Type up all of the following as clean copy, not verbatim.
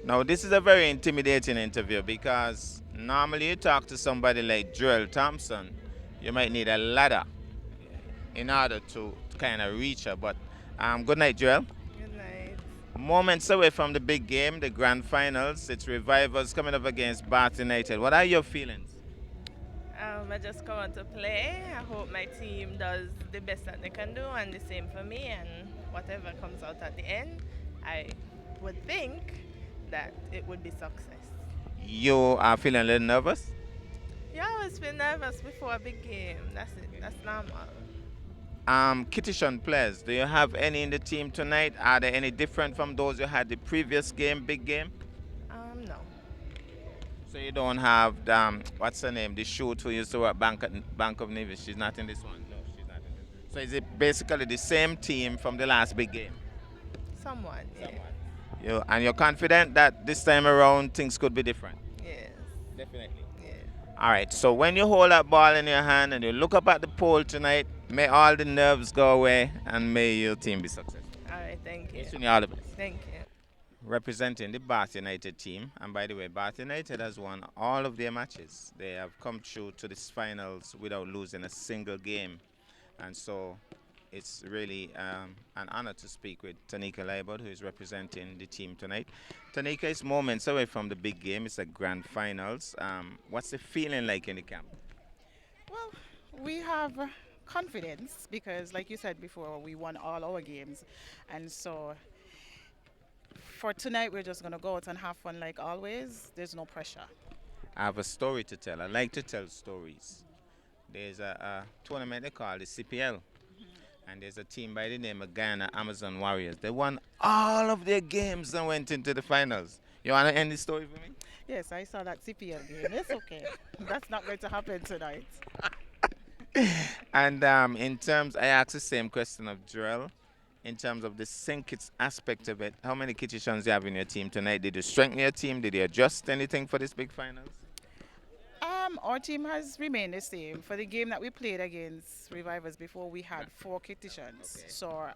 Now, this is a very intimidating interview because normally you talk to somebody like Joel Thompson, you might need a ladder in order to kind of reach her. But good night, Joel. Good night. Moments away from the big game, the grand finals. It's Revivorz coming up against Bath United. What are your feelings? I just come out to play. I hope my team does the best that they can do, and the same for me. And whatever comes out at the end, I would think that it would be success. You are feeling a little nervous? You always feel nervous before a big game. That's it. That's normal. Kittitian players, do you have any in the team tonight? Are they any different from those you had the previous game, big game? No. So you don't have what's her name? The shoot who used to work Bank of Nevis. She's not in this one. No, she's not in this. So is it basically the same team from the last big game? Somewhat, yeah. Somewhat. You're confident that this time around things could be different. Yes. Definitely. Yes. All right. So when you hold that ball in your hand and you look up at the pole tonight, may all the nerves go away and may your team be successful. All right. Thank you. Wishing you all the best. Thank you. Representing the Bath United team. And by the way, Bath United has won all of their matches. They have come through to this finals without losing a single game. And so it's really an honor to speak with Tanika Leibert, who is representing the team tonight. Tanika is moments away from the big game. It's a grand finals. What's the feeling like in the camp? Well, we have confidence because, like you said before, we won all our games. And so for tonight, we're just going to go out and have fun like always. There's no pressure. I have a story to tell. I like to tell stories. There's a tournament they call the CPL. And there's a team by the name of Guyana Amazon Warriors. They won all of their games and went into the finals. You want to end the story for me? Yes, I saw that CPL game. It's okay. That's not going to happen tonight. And in terms, I asked the same question of Joel. In terms of the syncits aspect of it, how many Kitchens do you have in your team tonight? Did you strengthen your team? Did you adjust anything for this big finals? Our team has remained the same. For the game that we played against Revivorz before, we had four kitchens. Okay. So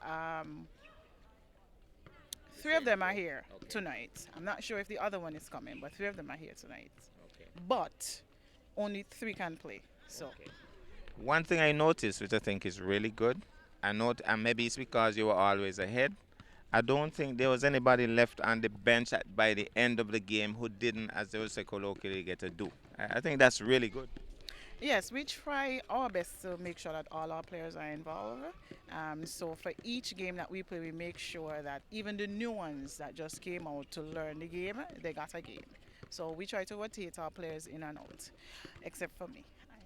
three of them are here tonight. I'm not sure if the other one is coming, but three of them are here tonight. Okay. But only three can play. So Okay. One thing I noticed, which I think is really good, I note, and maybe it's because you were always ahead. I don't think there was anybody left on the bench by the end of the game who didn't, as they would say colloquially, get a do. I think that's really good. yes, we try our best to make sure that all our players are involved. So for each game that we play, we make sure that even the new ones that just came out to learn the game, they got a game. So we try to rotate our players in and out, except for me.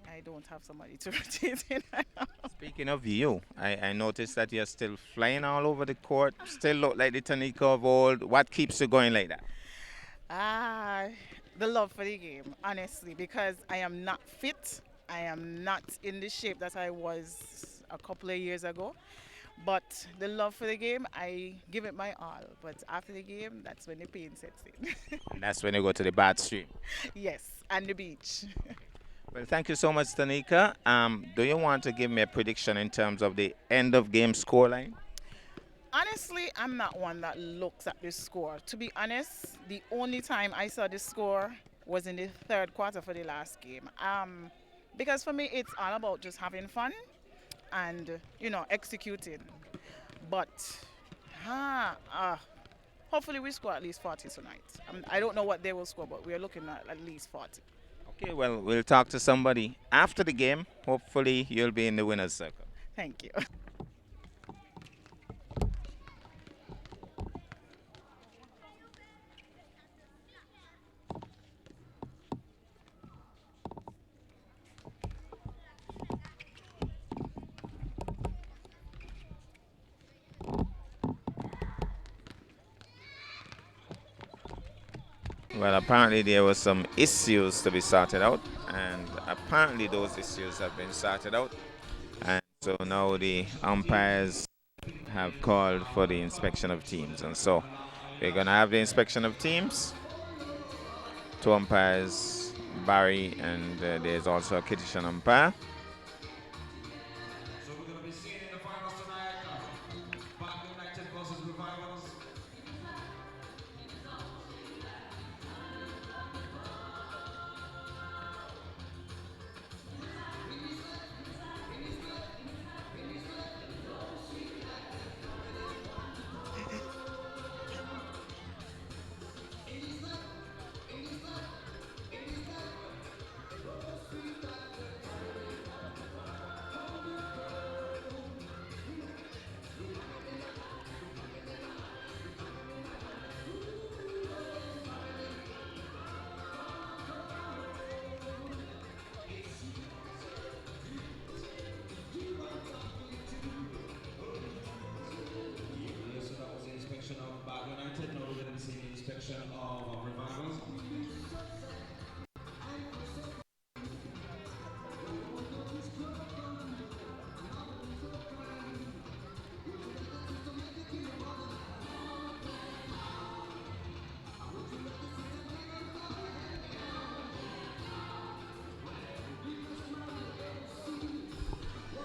I don't have somebody to rotate in and out. Speaking of you, I noticed that you're still flying all over the court, still look like the Tanika of old. What keeps you going like that? Ah, the love for the game, honestly, because I am not fit. I am not in the shape that I was a couple of years ago. But the love for the game, I give it my all. But after the game, that's when the pain sets in. And that's when you go to the bad stream. yes, and the beach. Well, thank you so much, Tanika. Do you want to give me a prediction in terms of the end of game scoreline? Honestly, I'm not one that looks at the score. To be honest, the only time I saw the score was in the third quarter for the last game. Because for me, it's all about just having fun and executing. But hopefully we score at least 40 tonight. I don't know what they will score, but we're looking at least 40. Okay, well, we'll talk to somebody after the game. Hopefully, you'll be in the winner's circle. Thank you. Well, apparently there were some issues to be sorted out, and apparently those issues have been sorted out. And so now the umpires have called for the inspection of teams, and so we're gonna have the inspection of teams. Two umpires, Barry, and there's also a Kitchen umpire. So we're going to be seeing in the finals tonight, Bath United versus Revivorz. section of Revivorz.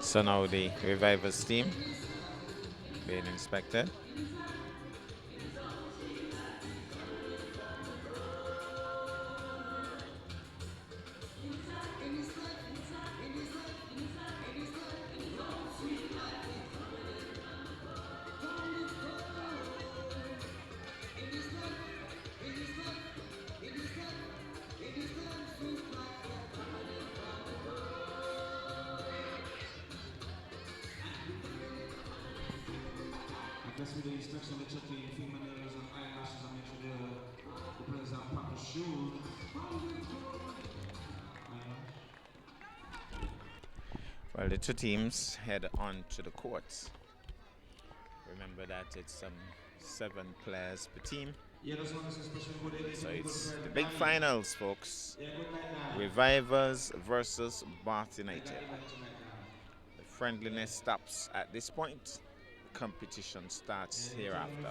So now the Revivorz team being inspected. That's with the inspection, they're checking fingernails and eyelashes and make sure the players have proper shoes. Well, the two teams head on to the courts. Remember that it's 7 players per team. Yeah, this one is especially good. So it's the big finals, folks. Revivorz versus Bath United. The friendliness stops at this point. The competition starts hereafter.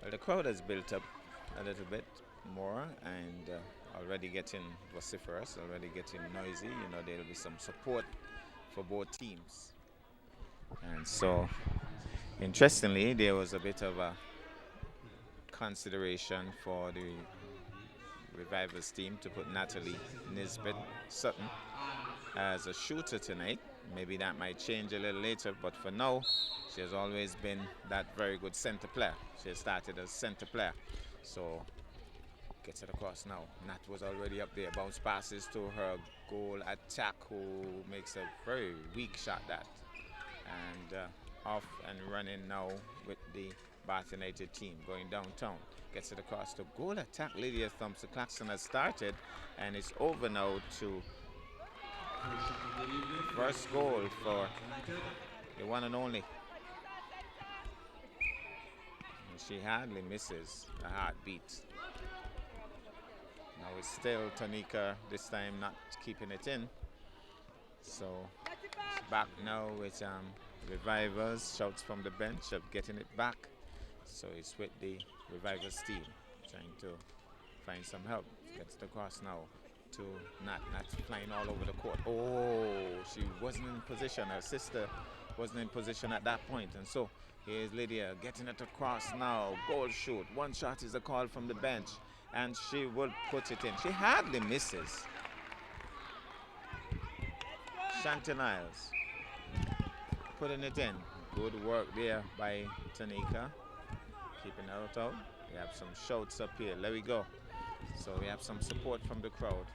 Well, the crowd has built up a little bit more and already getting vociferous, already getting noisy. You know, there'll be some support for both teams. And so, interestingly, there was a bit of a consideration for the Revivorz team to put Natalie Nisbet Sutton as a shooter tonight. Maybe that might change a little later, but for now, she has always been that very good center player. She has started as center player. So, gets it across now. Nat was already up there. Bounce passes to her goal attack, who makes a very weak shot that. And off and running now with the Bath United team going downtown. Gets it across to goal attack. Lydia Thompson-Claxton has started, and it's over now to first goal for the one and only. And she hardly misses a heartbeat. Now it's still Tanika, this time not keeping it in. So it's back now with Revivorz. Shouts from the bench of getting it back. So it's with the Revivorz team trying to find some help. Gets it across now to Nat. Nat's flying all over the court. Oh, she wasn't in position. Her sister wasn't in position at that point. And so here's Lydia getting it across now. Goal shoot. One shot is a call from the bench. And she will put it in. She hardly misses. Shanti Niles putting it in. Good work there by Tanika. Keeping it out. We have some shouts up here. There we go. So we have some support from the crowd.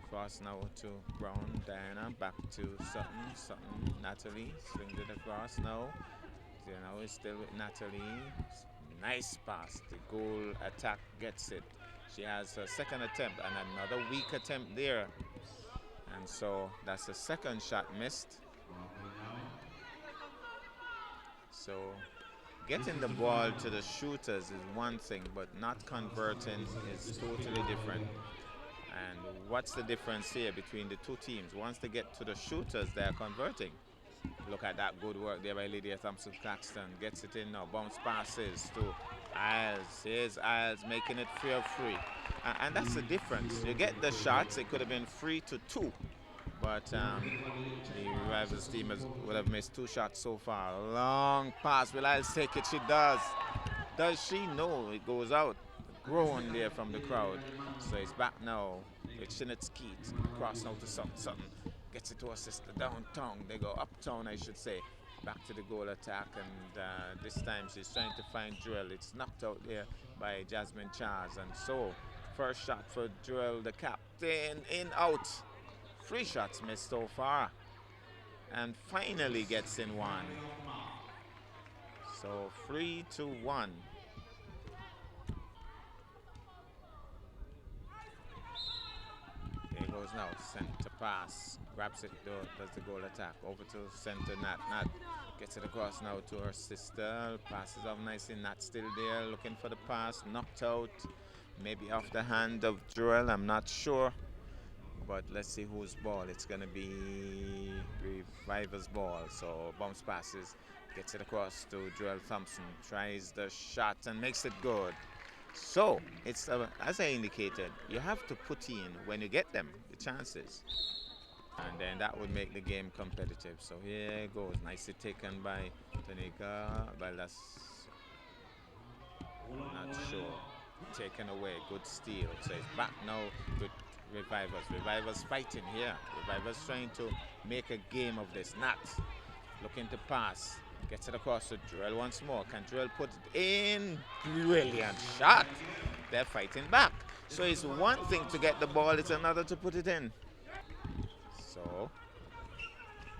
Cross now to Brown, Diana, back to Sutton, Natalie, swings it across now. Now it's still with Natalie. Nice pass. The goal attack gets it. She has her second attempt and another weak attempt there. And so that's the second shot missed. So getting the ball to the shooters is one thing, but not converting is totally different. And what's the difference here between the two teams? Once they get to the shooters, they are converting. Look at that good work there by Lydia Thompson-Claxton. Gets it in now. Bounce passes to Isles. Here's Isles making it free. And that's the difference. You get the shots. It could have been 3-2. But the Revivorz team would have missed 2 shots so far. Long pass. Will Isles take it? She does. Does she? No, it goes out. Groan there from the crowd. So it's back now with Shinetsky. Cross now to Sutton. Gets it to her sister downtown. They go uptown, I should say. Back to the goal attack, and this time she's trying to find Jewel. It's knocked out there by Jasmine Charles, and so first shot for Jewel, the captain, in, out. 3 shots missed so far, and finally gets in one. So 3-1. There goes now. Center pass. Grabs it, does the goal attack. Over to center, Nat. Nat gets it across now to her sister. Passes off nicely. Nat still there, looking for the pass. Knocked out. Maybe off the hand of Joel, I'm not sure. But let's see whose ball. It's going to be Revivor's ball. So bounce passes. Gets it across to Joel Thompson. Tries the shot and makes it good. So, it's as I indicated, you have to put in when you get them, the chances. And then that would make the game competitive. So here it goes. Nicely taken by Tanika. Well, that's not sure. Taken away. Good steal. So it's back now with Revivorz. Revivorz fighting here. Revivorz trying to make a game of this. Nat looking to pass. Gets it across to Drill once more. Can Drill put it in? Brilliant shot. They're fighting back. So it's one thing to get the ball, it's another to put it in. So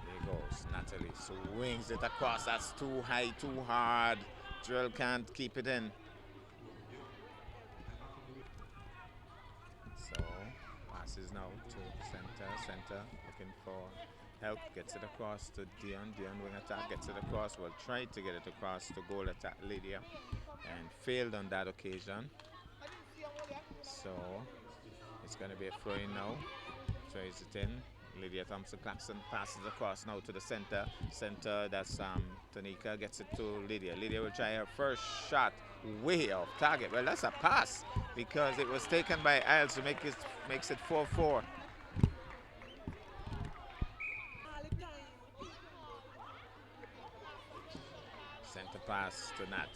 there goes Natalie. Swings it across. That's too high, too hard. Drill can't keep it in. So passes now to center, looking for help, gets it across to Dion. Dion wing attack, gets it across. Well, tried to get it across to goal attack Lydia and failed on that occasion. So it's going to be a throw in now. Tries it in. Lydia Thompson-Claxton passes across now to the center. Center, that's Tanika, gets it to Lydia. Lydia will try her first shot way off target. Well, that's a pass because it was taken by Isles to makes it 4-4. Center pass to Nat.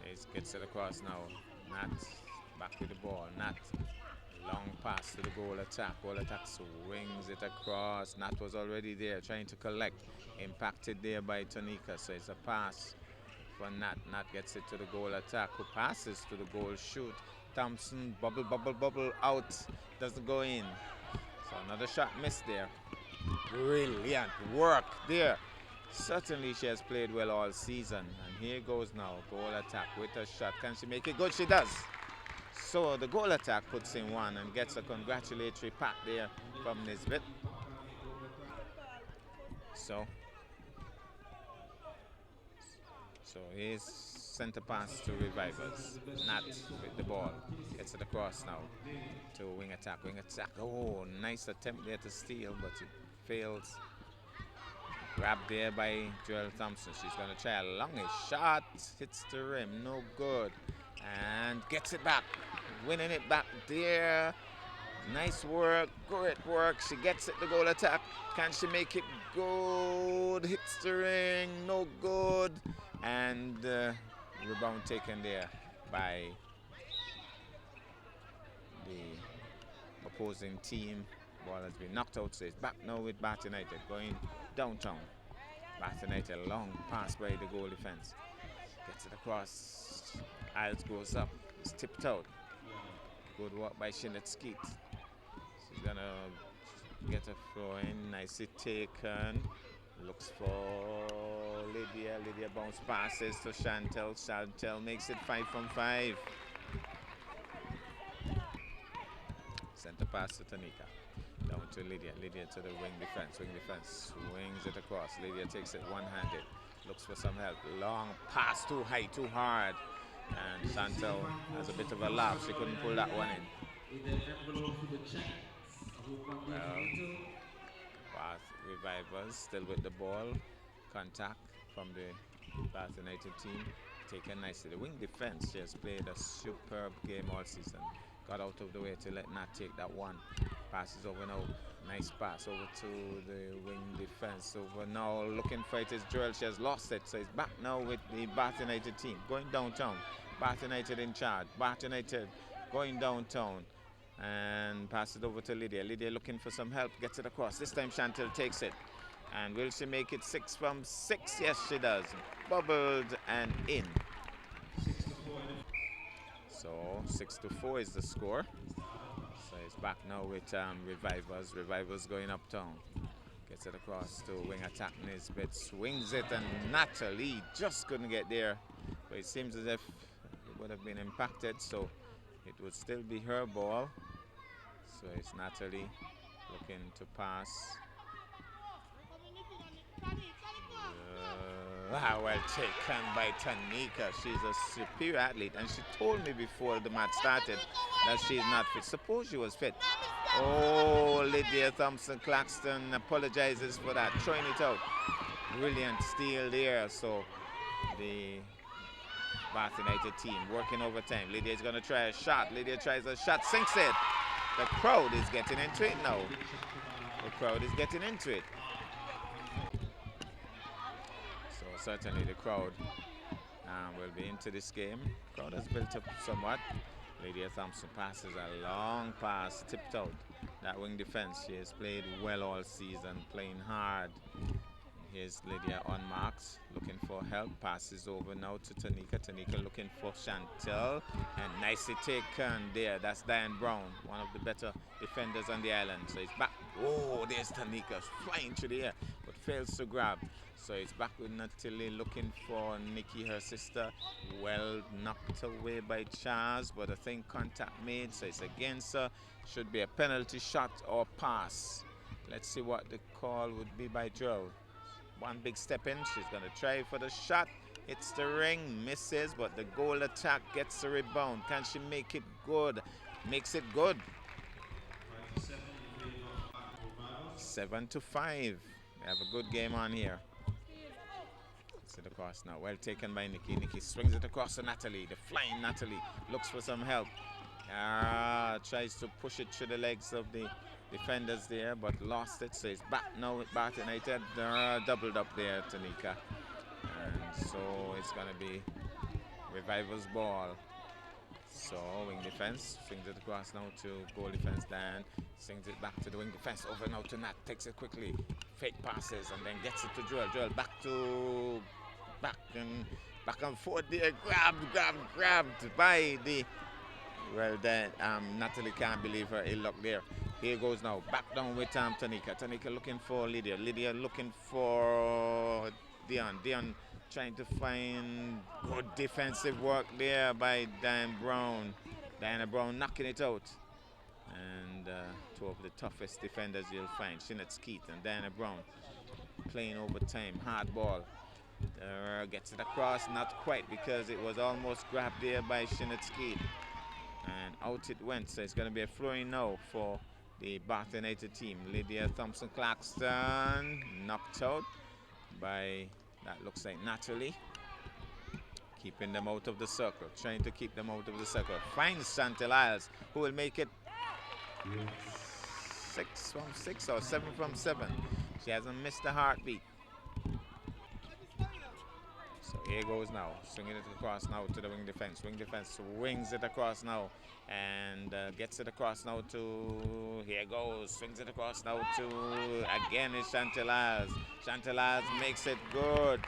He gets it across now. Nat back with the ball. Nat, long pass to the goal attack. Goal attack swings it across. Nat was already there trying to collect. Impacted there by Tanika. So it's a pass for Nat. Nat gets it to the goal attack. Who passes to the goal shoot. Thompson, bubble out. Doesn't go in. So another shot missed there. Brilliant work there. Certainly she has played well all season. And here goes now. Goal attack with a shot. Can she make it good? She does. So the goal attack puts in one and gets a congratulatory pat there from Nisbet. So here's center pass to Revivorz. Nat with the ball. Gets it across now to wing attack. Wing attack. Oh, nice attempt there to steal, but it fails. Grabbed there by Joel Thompson. She's going to try a longish shot. Hits the rim. No good. And gets it back. Winning it back there. Nice work. Great work. She gets it, the goal attack. Can she make it good? Hits the ring. No good. And rebound taken there by the opposing team. Ball has been knocked out. So it's back now with Bath United going downtown. Bath United, long pass by the goal defense. Gets it across. Isles goes up. It's tipped out. Good work by Shinnet Skeet. She's gonna get a throw in. Nicely taken. Looks for Lydia. Lydia bounce passes to Chantel. Chantel makes it 5 from 5. Center pass to Tanika. Down to Lydia. Lydia to the wing defense. Wing defense swings it across. Lydia takes it one-handed. Looks for some help. Long pass, too high, too hard. And Chantel has a bit of a laugh. She couldn't pull that one in. Well, Revivorz still with the ball. Contact from the Bath United team. Taken nicely. The wing defense, she has played a superb game all season. Got out of the way to let Nat take that one. Passes over now. Nice pass over to the wing defense. Over now, looking for it is Joel. She has lost it. So it's back now with the Bath United team. Going downtown. Bath United in charge. Bath United going downtown. And pass it over to Lydia. Lydia looking for some help. Gets it across. This time Chantel takes it. And will she make it 6 from 6? Yes, she does. Bubbled and in. So 6-4 is the score. So it's back now with Revivorz. Revivorz going uptown. Gets it across to wing attack Nisbet. Swings it and Natalie just couldn't get there. But it seems as if it would have been impacted. So it would still be her ball. So it's Natalie looking to pass. Well taken by Tanika. She's a superior athlete, and she told me before the match started that she's not fit. Suppose she was fit. Oh, Lydia Thompson-Claxton apologizes for that, throwing it out. Brilliant steal there. So the Bath United team working overtime. Lydia's going to try a shot. Lydia tries a shot, sinks it. The crowd is getting into it now. The crowd is getting into it. So certainly the crowd will be into this game. Crowd has built up somewhat. Lydia Thompson passes a long pass, tipped out. That wing defense, she has played well all season, playing hard. Here's Lydia on marks, looking for help. Passes over now to Tanika. Tanika looking for Chantel. And nicely taken there. That's Diane Brown, one of the better defenders on the island. So it's back. Oh, there's Tanika flying through the air, but fails to grab. So it's back with Natalie looking for Nikki, her sister. Well knocked away by Charles, but I think contact made, so it's against her. Should be a penalty shot or pass. Let's see what the call would be by Joe. One big step in, she's going to try for the shot. Hits the ring, misses, but the goal attack gets the rebound. Can she make it good? Makes it good. 7-5. We have a good game on here. It's it across now. Well taken by Nikki. Nikki swings it across to Natalie. The flying Natalie looks for some help. Tries to push it through the legs of the defenders there, but lost it. So it's back now with Bath United. Doubled up there, Tanika. And so it's going to be Revivor's ball. So wing defense swings it across now to goal defense. Dan swings it back to the wing defense. Over now to Nat. Takes it quickly. Fake passes and then gets it to Joel. Joel back and forth there. Grabbed by the. Well then, Natalie can't believe her ill luck there. Here goes now. Back down with Tanika. Tanika looking for Lydia. Lydia looking for Dion. Dion trying to find good defensive work there by Diana Brown. Diana Brown knocking it out. And two of the toughest defenders you'll find. Shinnet Skeet and Diana Brown playing overtime. Hard ball. Gets it across. Not quite, because it was almost grabbed there by Shinnet Skeet. And out it went. So it's going to be a flowing now for the Bath United team. Lydia Thompson-Claxton knocked out by, that looks like Natalie. Keeping them out of the circle. Trying to keep them out of the circle. Finds Chantel Isles, who will make it 6 from 6 or 7 from 7. She hasn't missed a heartbeat. So here goes now, swinging it across now to the wing defense. Wing defense swings it across now and gets it across now to, here goes, swings it across now to, again is Chantel Isles. Chantel Isles makes it good.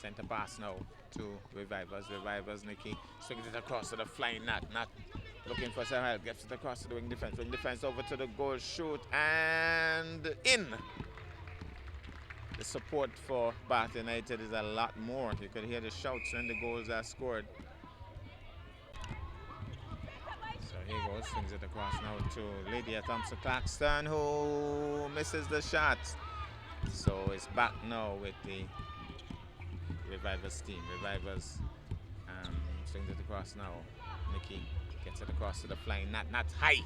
Center pass now to Revivorz. Revivorz, Nikki swings it across to the flying Nat. Nat looking for some help, gets it across to the wing defense. Wing defense over to the goal, shoot, and in. The support for Bath United is a lot more. You could hear the shouts when the goals are scored. So here goes, swings it across now to Lydia Thompson-Claxton, who misses the shot. So it's back now with the Revivorz team. Revivorz swings it across now. Nikki gets it across to the flying Nat. Nat high.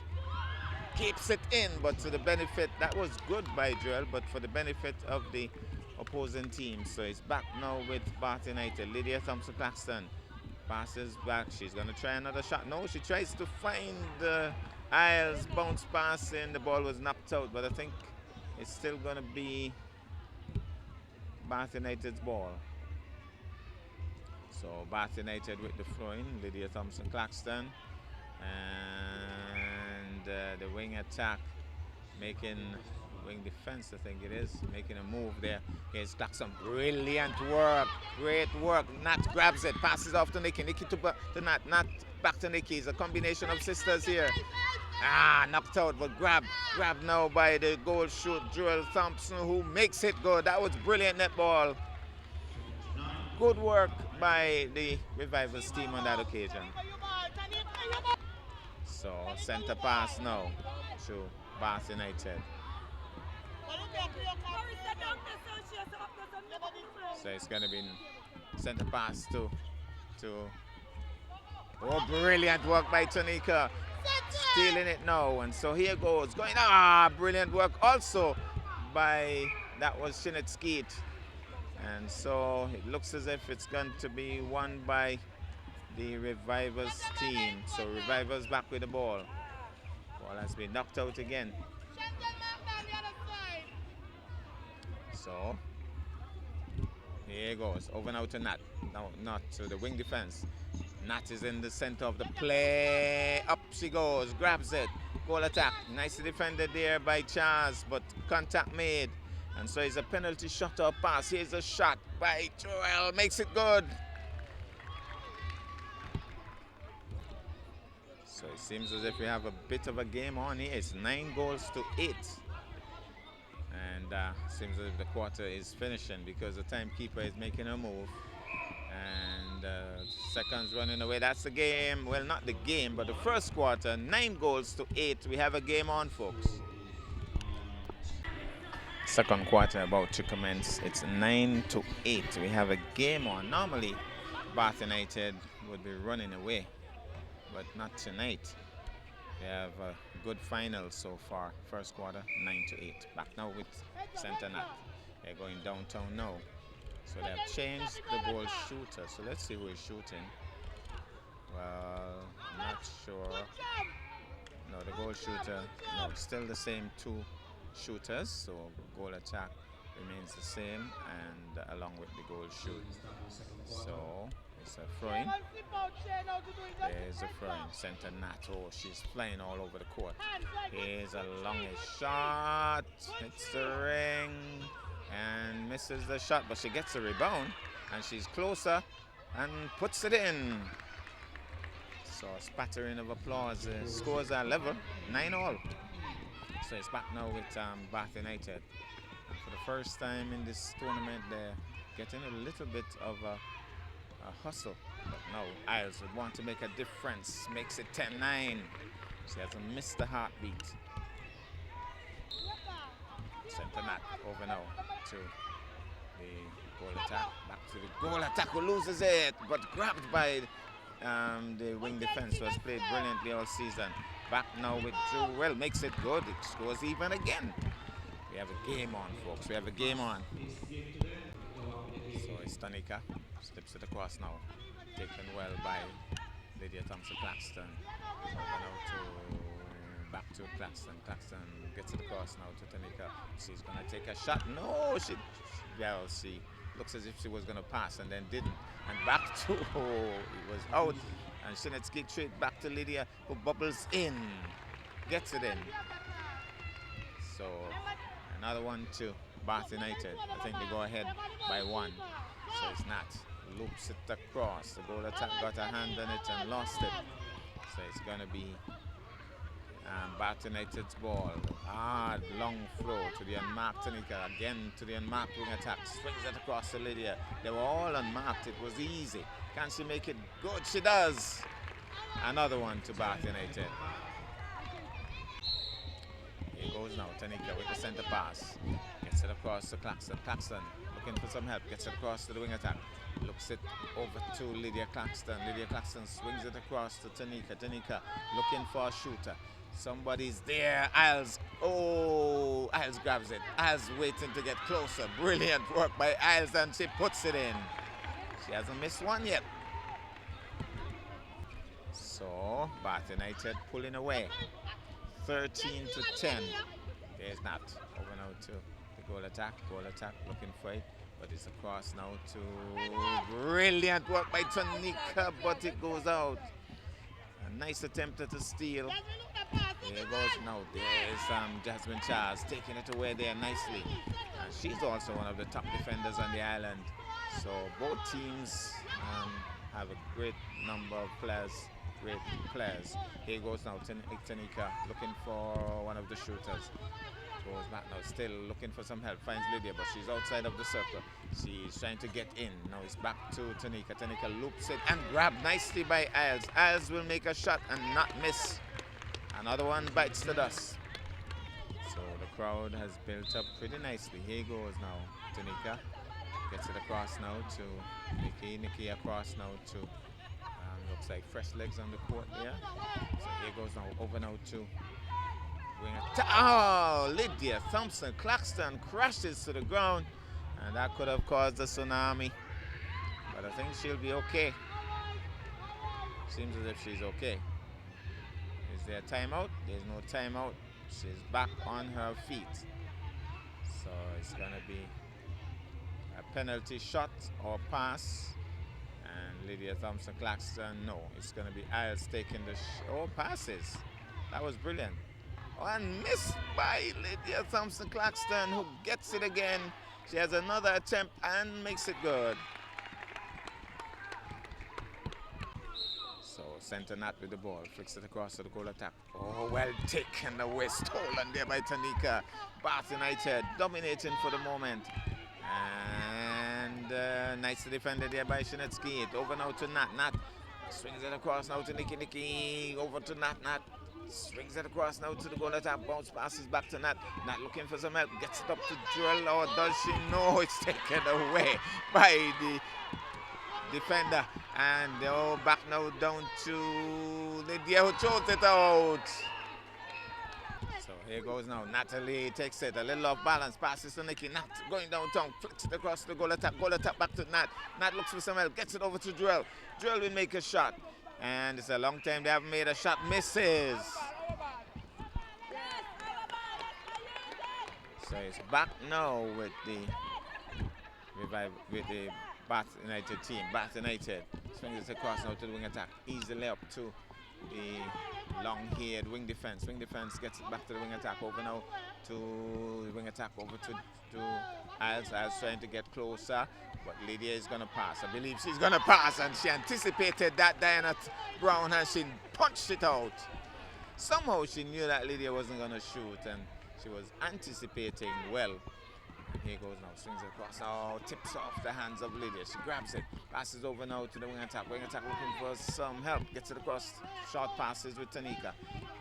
Keeps it in, but to the benefit, that was good by Joel, but for the benefit of the opposing team. So it's back now with Bath United. Lydia Thompson-Claxton passes back. She's going to try another shot. No, she tries to find Isles, bounce pass in. The ball was knocked out, but I think it's still going to be Bath United's ball. So Bath United with the throwing, Lydia Thompson-Claxton. And the wing attack, making wing defense, I think it is, making a move there. Here's Claxton, brilliant work, great work. Nat grabs it, passes off to Nikki. Nikki to Nat, Nat back to Nikki. It's a combination of sisters here. Knocked out, but grabbed now by the goal shoot, Joel Thompson, who makes it good. That was brilliant netball. Good work by the Revivorz team on that occasion. So center pass now to Bath United. So it's going to be center pass to oh, brilliant work by Tanika. Stealing it now. And so here goes. Brilliant work also by, that was Shinet Skeet. And so it looks as if it's going to be won by the Revivorz team. So Revivorz back with the ball. Ball has been knocked out again. So here it goes. Over now to Nat. No, not to the wing defense. Nat is in the center of the play. Up she goes. Grabs it. Goal attack. Nicely defended there by Charles, but contact made. And so it's a penalty shot or pass. Here's a shot by Joel. Makes it good. So it seems as if we have a bit of a game on here. It's 9-8. And seems as if the quarter is finishing because the timekeeper is making a move. And seconds running away. That's the game. Well, not the game, but the first quarter. 9-8. We have a game on, folks. Second quarter about to commence. It's 9-8. We have a game on. Normally, Bath United would be running away, but not tonight. We have a good final so far. First quarter, 9-8. Back now with Center Nat. They're going downtown now. So they have changed the goal shooter. So let's see who is shooting. Well, I'm not sure. No, the goal shooter, no, still the same two shooters. So goal attack remains the same, and along with the goal shoot. So it's a throwing. There's a throwing. Center Nat. Oh, she's flying all over the court. Here's a longish shot. Hits the ring and misses the shot, but she gets a rebound and she's closer and puts it in. So a spattering of applause. Scores are level, 9-all. So it's back now with Bath United. And for the first time in this tournament, they're getting a little bit of a hustle. But now Isles would want to make a difference. Makes it 10-9. She hasn't missed the heartbeat. Center Nat over now to the goal attack. Back to the goal attack, who loses it, but grabbed by the wing defense. Was played brilliantly all season. Back now with Jewel. Makes it good. It scores even again. We have a game on, folks. We have a game on. So it's Tanika. Slips it across now. Taken well by Lydia Thompson-Claxton. Over now to back to Claxton. Claxton gets it across now to Tanika. She's going to take a shot. No, she looks as if she was going to pass and then didn't. And back to, it was out. And Shinetsky straight back to Lydia, who bubbles in. Gets it in. So another one to Bath United. I think they go ahead by one. So it's Nat. Loops it across. The goal attack got a hand on it and lost it. So it's going to be Bath United's ball. Hard, long throw to the unmarked Tanika. Again to the unmarked wing attack. Swings it across to Lydia. They were all unmarked. It was easy. Can she make it good? She does. Another one to Bath United. Here goes now Tanika with the center pass. Gets it across to Claxton. Claxton looking for some help. Gets it across to the wing attack. Looks it over to Lydia Claxton. Lydia Claxton swings it across to Tanika. Tanika looking for a shooter. Somebody's there. Isles. Oh, Isles grabs it. Isles waiting to get closer. Brilliant work by Isles, and she puts it in. She hasn't missed one yet. So Bath United pulling away. 13-10. There's Nat. Over now to the goal attack. Goal attack looking for it. But it's across now to brilliant work by Tanika, but it goes out. A nice attempt at a steal. There goes now. There's Jasmine Charles taking it away there nicely. And she's also one of the top defenders on the island. So both teams have a great number of players, great players. Here goes now Tanika looking for one of the shooters. Goes back now, still looking for some help. Finds Lydia, but she's outside of the circle. She's trying to get in. Now it's back to Tanika. Tanika loops it and grabbed nicely by Isles. Isles will make a shot and not miss. Another one bites the dust. So the crowd has built up pretty nicely. Here goes now. Tanika gets it across now to Nikki. Nikki across now to, looks like fresh legs on the court there. So here goes now, over now to winger. Oh, Lydia Thompson Claxton crashes to the ground. And that could have caused a tsunami. But I think she'll be okay. Seems as if she's okay. Is there a timeout? There's no timeout. She's back on her feet. So it's going to be a penalty shot or pass. And Lydia Thompson Claxton, no. It's going to be Isles taking the passes. That was brilliant. Oh, and missed by Lydia Thompson Claxton, who gets it again. She has another attempt and makes it good. So center Nat with the ball, flicks it across to the goal attack. Oh, well taken away, stolen there by Tanika. Bath United dominating for the moment. And nicely defended there by Shinetsky. Over now to Nat. Nat swings it across now to Nikki. Nikki over to Nat. Nat swings it across now to the goal attack. Bounce passes back to Nat. Nat looking for some help. Gets it up to Drill. Or does she? No, it's taken away by the defender. And back now down to Lydia, who throws it out. So here goes now. Natalie takes it. A little off balance. Passes to Nikki. Nat going downtown. Flicks it across the goal attack. Goal attack back to Nat. Nat looks for some help. Gets it over to Drill. Drill will make a shot. And it's a long time they haven't made a shot. Misses. So it's back now with the Bath United team. Bath United swings it across now to the wing attack. Easily up to the long-haired wing defense. Wing defense gets it back to the wing attack. Over now to the wing attack. Over to Isles. Isles trying to get closer. But Lydia is going to pass. I believe she's going to pass. And she anticipated that, Diana Brown, and she punched it out. Somehow she knew that Lydia wasn't going to shoot. And she was anticipating well. And here goes now. Swings it across. Oh, tips off the hands of Lydia. She grabs it. Passes over now to the wing attack. Wing attack looking for some help. Gets it across. Short passes with Tanika.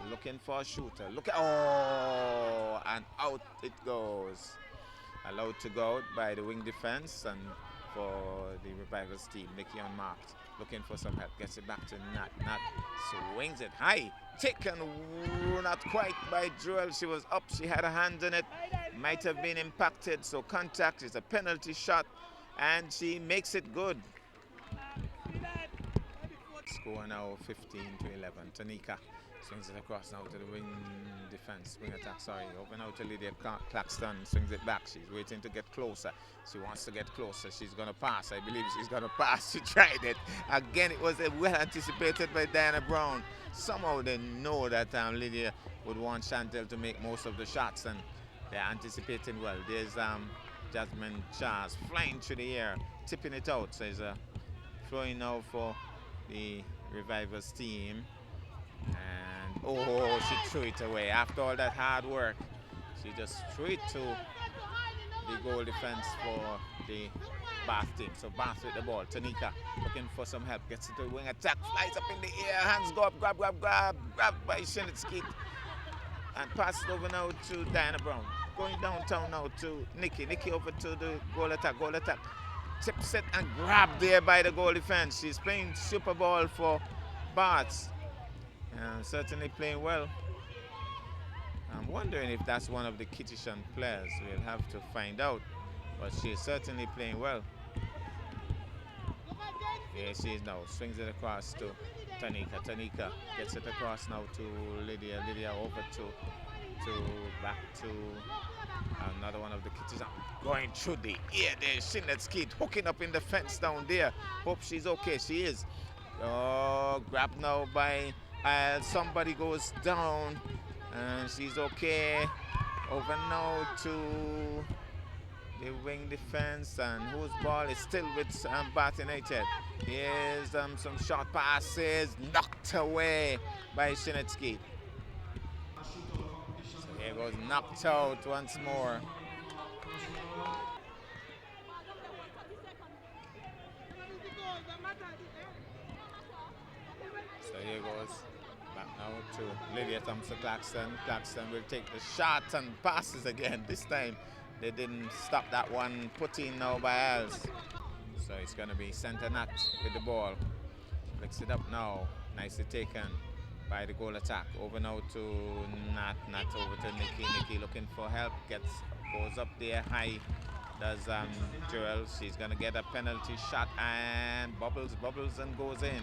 Looking for a shooter. Look at, oh, and out it goes. Allowed to go out by the wing defense, and for the Revivorz team, Nikki unmarked. Looking for some help. Gets it back to Nat. Nat swings it high. Taken not quite by Joel. She was up. She had a hand in it. Might have been impacted. So contact is a penalty shot. And she makes it good. Score now 15 to 11. Tanika swings it across now to the wing defense. Wing attack, sorry. Over now to Lydia Claxton. Swings it back. She's waiting to get closer. She wants to get closer. She's going to pass. I believe she's going to pass. She tried it. Again, it was well anticipated by Diana Brown. Somehow they know that Lydia would want Chantel to make most of the shots, and they're anticipating well. There's Jasmine Charles flying through the air, tipping it out. So it's throwing now for the Revivorz team. And oh, she threw it away. After all that hard work, she just threw it to the goal defense for the Bath team. So Bath with the ball. Tanika looking for some help. Gets it to the wing attack. Flies up in the air. Hands go up. Grab. Grabbed by Shinitsky. And passes over now to Diana Brown. Going downtown now to Nikki. Nikki over to the goal attack. Goal attack. Tips it and grabbed there by the goal defense. She's playing Super Bowl for Bath. Certainly playing well. I'm wondering if that's one of the Kittishan players. We'll have to find out. But she's certainly playing well. There she is now. Swings it across to Tanika. Tanika gets it across now to Lydia. Lydia over to back to another one of the Kittishan. Going through the air there. Shinetsky hooking up in the fence down there. Hope she's okay. She is. Oh, grabbed now by somebody goes down. And she's okay. Over now to the wing defense, and whose ball is still with Bath United. Here's some short passes, knocked away by Shinetsky. So here goes knocked out once more. So here goes Back now to Lydia Thompson Claxton. Claxton will take the shot and passes again. This time they didn't stop that one. Put in now by Els. So it's going to be Centre Nat with the ball. Flicks it up now. Nicely taken by the goal attack. Over now to Nat. Nat over to Nikki. Nikki looking for help. Goes up there high. Does Joel. She's going to get a penalty shot and bubbles and goes in.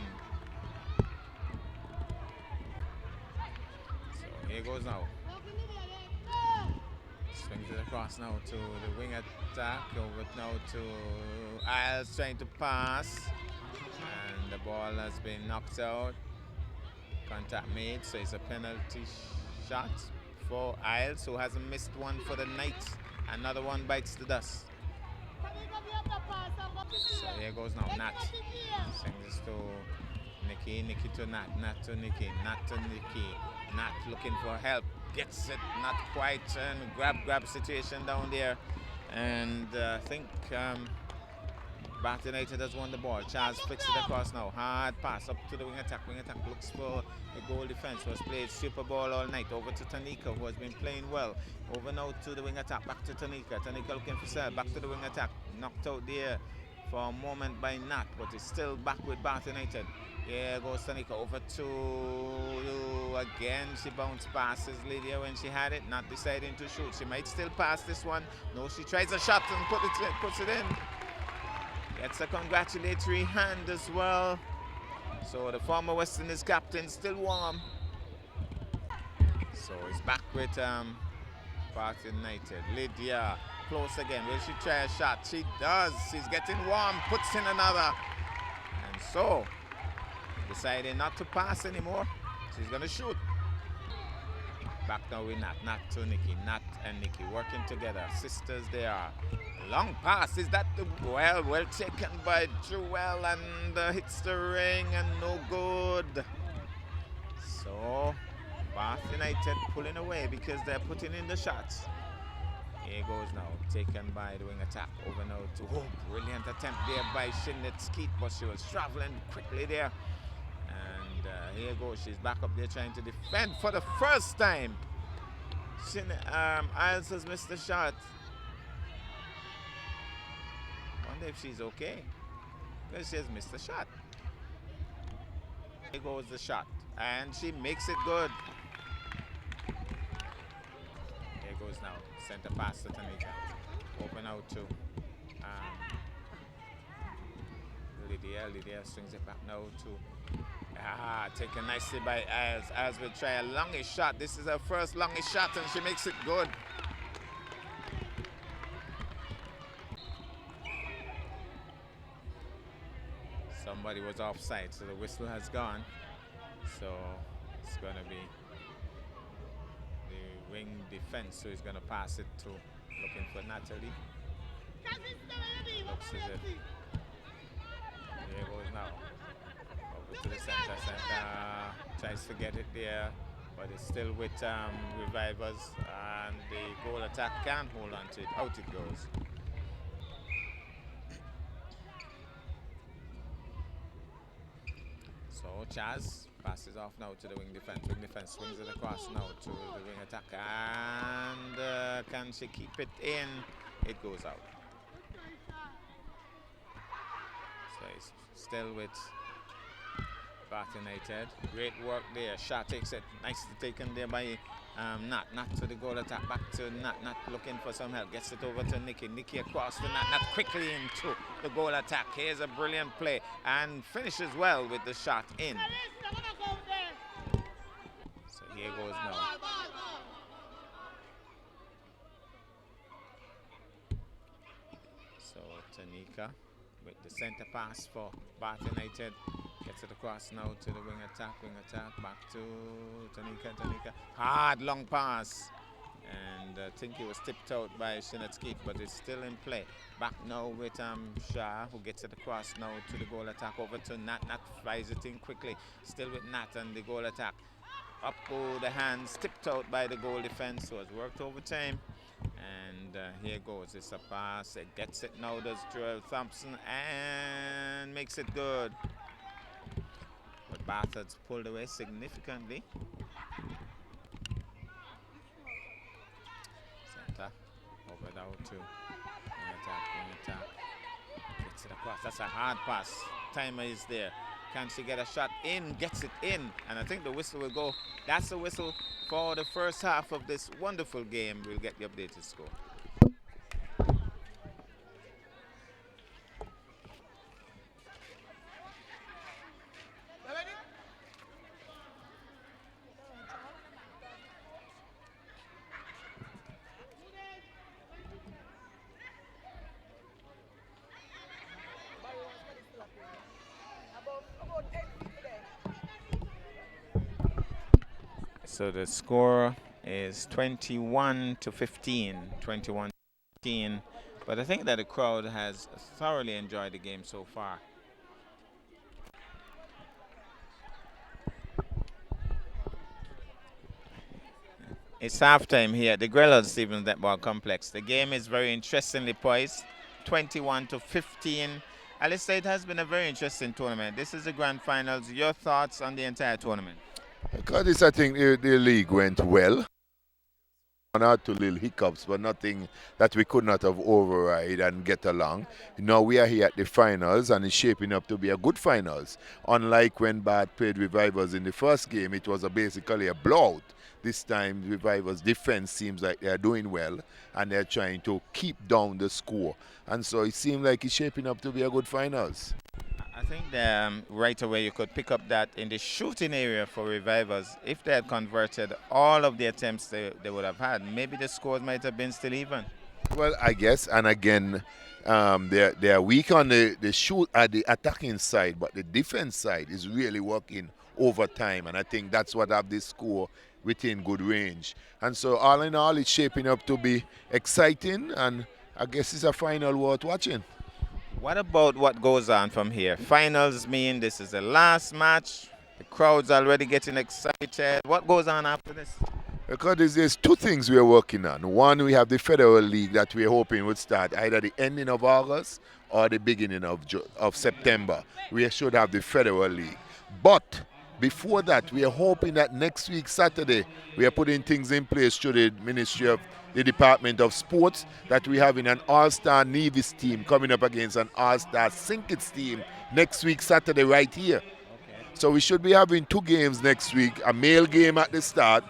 So here goes now. Swings it across now to the wing attack. Over now to Isles trying to pass. And the ball has been knocked out. Contact made, so it's a penalty shot for Isles, who hasn't missed one for the night. Another one bites the dust. So here goes now, Nat. Sends to Nikki, Nikki to Nat, Nat to Nikki, Nat to Nikki. Nat looking for help, gets it, not quite, and grab situation down there. And I think Bath United has won the ball. Charles flicks it across now. Hard pass up to the wing attack. Wing attack looks for the goal defense. Was played super ball all night. Over to Tanika, who has been playing well. Over now to the wing attack. Back to Tanika. Tanika looking for Sel. Back to the wing attack. Knocked out there for a moment by Nat, but it's still back with Bath United. Here goes Tanika. Over to again. She bounced passes Lydia when she had it. Not deciding to shoot. She might still pass this one. No, she tries a shot and puts it in. Gets a congratulatory hand as well. So the former West Indies captain still warm. So he's back with Bath United. Lydia close again. Will she try a shot? She does. She's getting warm. Puts in another. And so deciding not to pass anymore. She's gonna shoot. Back now with Nat. Nat to Nikki. Nat and Nikki working together. Sisters they are. Long pass, is that the well taken by Jewel and hits the ring and no good. So Bath United pulling away because they're putting in the shots. Here goes now, taken by the wing attack. Over now to brilliant attempt there by Shinnet but she was traveling quickly there. And here goes, she's back up there trying to defend for the first time. Isles has missed the shot. Wonder if she's okay, because she has missed the shot. Here goes the shot, and she makes it good. Here goes now, center pass to Tanika. Open out to Lydia. Lydia swings it back now to taken nicely by Isles. Isles will try a longish shot. This is her first longish shot, and she makes it good. Somebody was offside, so the whistle has gone. So it's going to be the wing defense, so he's going to pass it to, looking for Natalie. Looks as if, here goes now. Over to the center, tries to get it there, but it's still with Revivorz, and the goal attack can't hold on to it. Out it goes. So Chaz passes off now to the wing defense. Wing defense swings it across now to the wing attack. And can she keep it in? It goes out. So it's still with Bath United. Great work there. Shot takes it. Nicely taken there by Nat. Nat to the goal attack. Back to Nat. Nat looking for some help. Gets it over to Nikki. Nikki across to Nat. Nat quickly into the goal attack. Here's a brilliant play. And finishes well with the shot in. So here goes now. So Tanika with the center pass for Bath United. Gets it across now to the wing attack, back to Tanika. Hard long pass. And I think it was tipped out by Shinnet, but it's still in play. Back now with Shah, who gets it across now to the goal attack. Over to Nat. Nat flies it in quickly. Still with Nat and the goal attack. Up go the hands, tipped out by the goal defense, so it's worked overtime. And here goes, it's a pass. It gets it now, does Joel Thompson, and makes it good. But Bath has pulled away significantly. Center over now to wing attack. Gets it across. That's a hard pass. Timer is there. Can she get a shot in? Gets it in. And I think the whistle will go. That's the whistle for the first half of this wonderful game. We'll get the updated score. So the score is 21 to 15, 21 to 15. But I think that the crowd has thoroughly enjoyed the game so far. It's halftime here at the Grellers Stevens Netball Complex. The game is very interestingly poised, 21 to 15. Alistair, it has been a very interesting tournament. This is the grand finals. Your thoughts on the entire tournament? Curtis, I think the league went well. One or two little hiccups, but nothing that we could not have override and get along. Now we are here at the finals, and it's shaping up to be a good finals. Unlike when Bath played Revivorz in the first game, it was basically a blowout. This time, Revivorz defense seems like they are doing well, and they're trying to keep down the score. And so it seems like it's shaping up to be a good finals. I think that right away you could pick up that in the shooting area for Revivorz. If they had converted all of the attempts they would have had, maybe the scores might have been still even. Well, I guess, and again, they are weak on the shoot at the attacking side, but the defense side is really working overtime, and I think that's what have this score within good range. And so, all in all, it's shaping up to be exciting, and I guess it's a final worth watching. What about what goes on from here? Finals mean this is the last match. The crowd's already getting excited. What goes on after this? Because there's two things we're working on. One, we have the Federal League that we're hoping would start either the ending of August or the beginning of September. We should have the Federal League. But before that, we are hoping that next week, Saturday, we are putting things in place through the Ministry of the Department of Sports that we have in an All-Star Nevis team coming up against an All-Star Sinkits team next week, Saturday, right here. Okay. So we should be having two games next week, a male game at the start,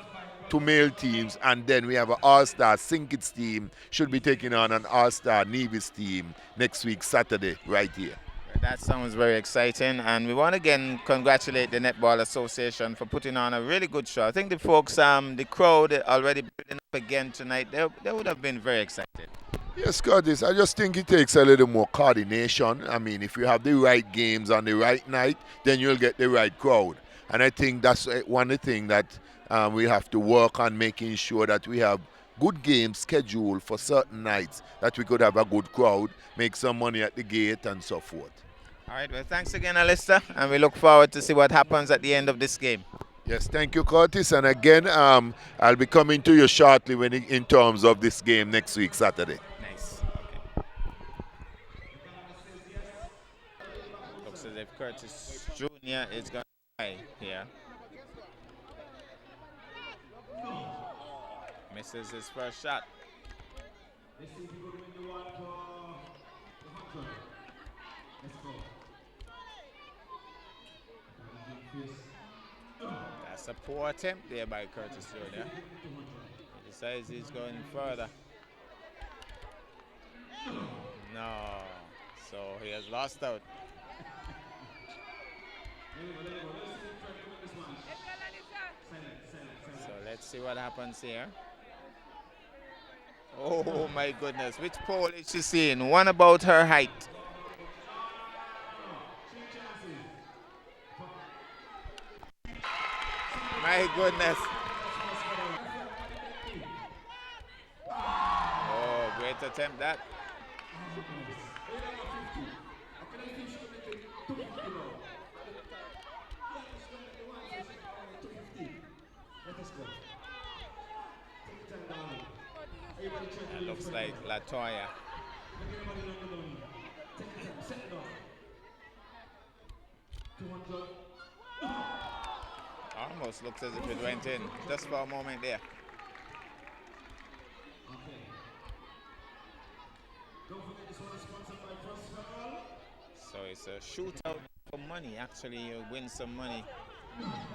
two male teams, and then we have an All-Star Sinkits team should be taking on an All-Star Nevis team next week, Saturday, right here. That sounds very exciting, and we want to again congratulate the Netball Association for putting on a really good show. I think the folks, the crowd already building up again tonight, they would have been very excited. Yes, Curtis, I just think it takes a little more coordination. I mean, if you have the right games on the right night, then you'll get the right crowd. And I think that's one of the things that we have to work on, making sure that we have good games scheduled for certain nights, that we could have a good crowd, make some money at the gate and so forth. All right, well, thanks again, Alistair, and we look forward to see what happens at the end of this game. Yes, thank you, Curtis. And again, I'll be coming to you shortly in terms of this game next week, Saturday. Nice. Okay. Looks as if Curtis Jr. is going to try here. Misses his first shot. That's a poor attempt there by Curtis Jr. He decides he's going further. No. So he has lost out. So let's see what happens here. Oh my goodness, which pole is she seeing? One about her height. My goodness. Oh, great attempt that. That looks like Latoya. Almost looks as if it went in just for a moment there. Okay. Don't forget this one is sponsored by First Federal. So it's a shootout for money. Actually, you win some money.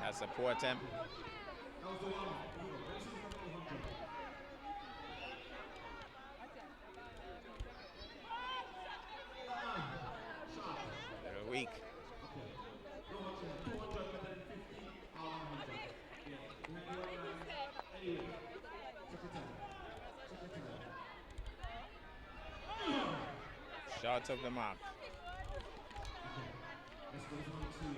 That's a poor attempt. That was the one. Let's see if we can get 100. Shot. They're weak. Okay. 200. 200 better than 50. Out 100. Yeah. Behind the other line. Anyway. Second time. Second time. Short of the mark. Okay. Let's go to the next two.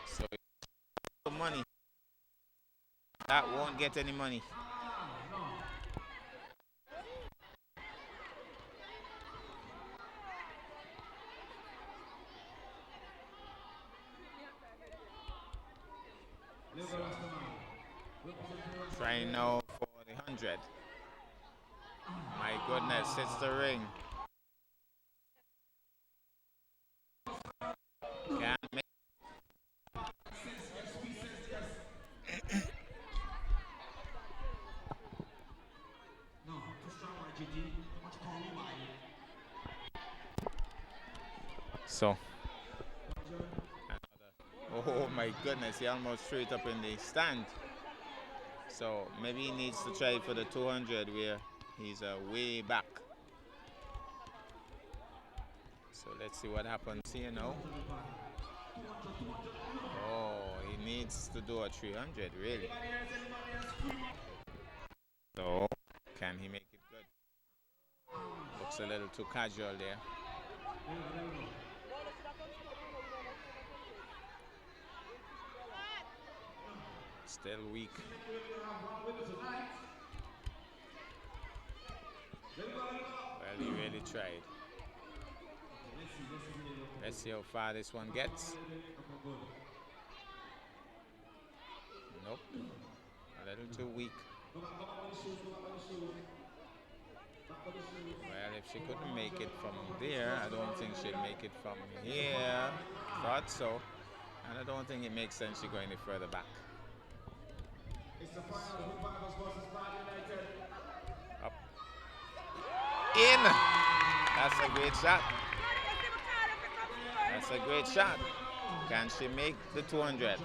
So the money. That won't get any money. Trying now for the 100. My goodness, it's the ring. Can't make No, too strong, GG. What you call me, why? so. Oh my goodness, he almost threw it up in the stand. So maybe he needs to try for the 200 where he's way back. So let's see what happens here now. Oh, he needs to do a 300 really. So can he make it good? Looks a little too casual there. Still weak. Well, he really tried. Let's see how far this one gets. Nope. A little too weak. Well, if she couldn't make it from there, I don't think she'd make it from here. Thought so. And I don't think it makes sense she go any further back. It's the final Revivorz versus Man United. Up. In! That's a great shot. That's a great shot. Can she make the 200?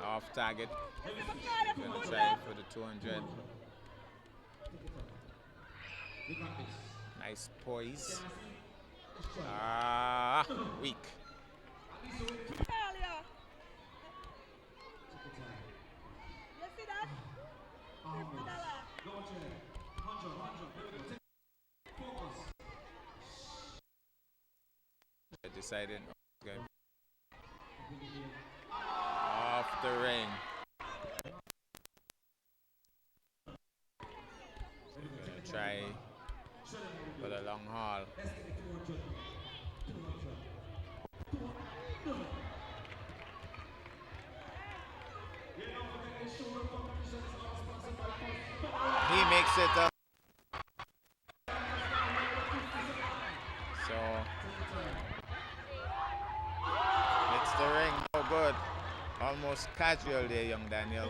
Off target. Gonna try for the 200. Nice poise. Weak. I decided off the ring. Gonna try for the long haul. He makes it up. So it's the ring, no good. Almost casual there, young Daniel.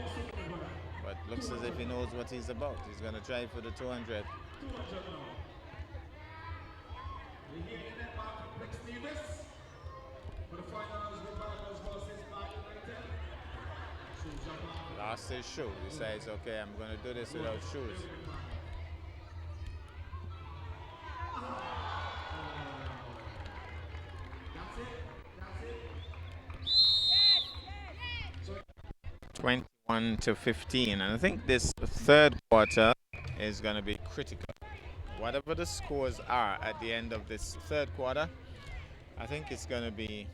But looks as if he knows what he's about. He's gonna try for the 200. Lost his shoe. He says, okay, I'm gonna do this without shoes. Yes. 21-15, and I think this third quarter is going to be critical. Whatever the scores are at the end of this third quarter, I think it's going to be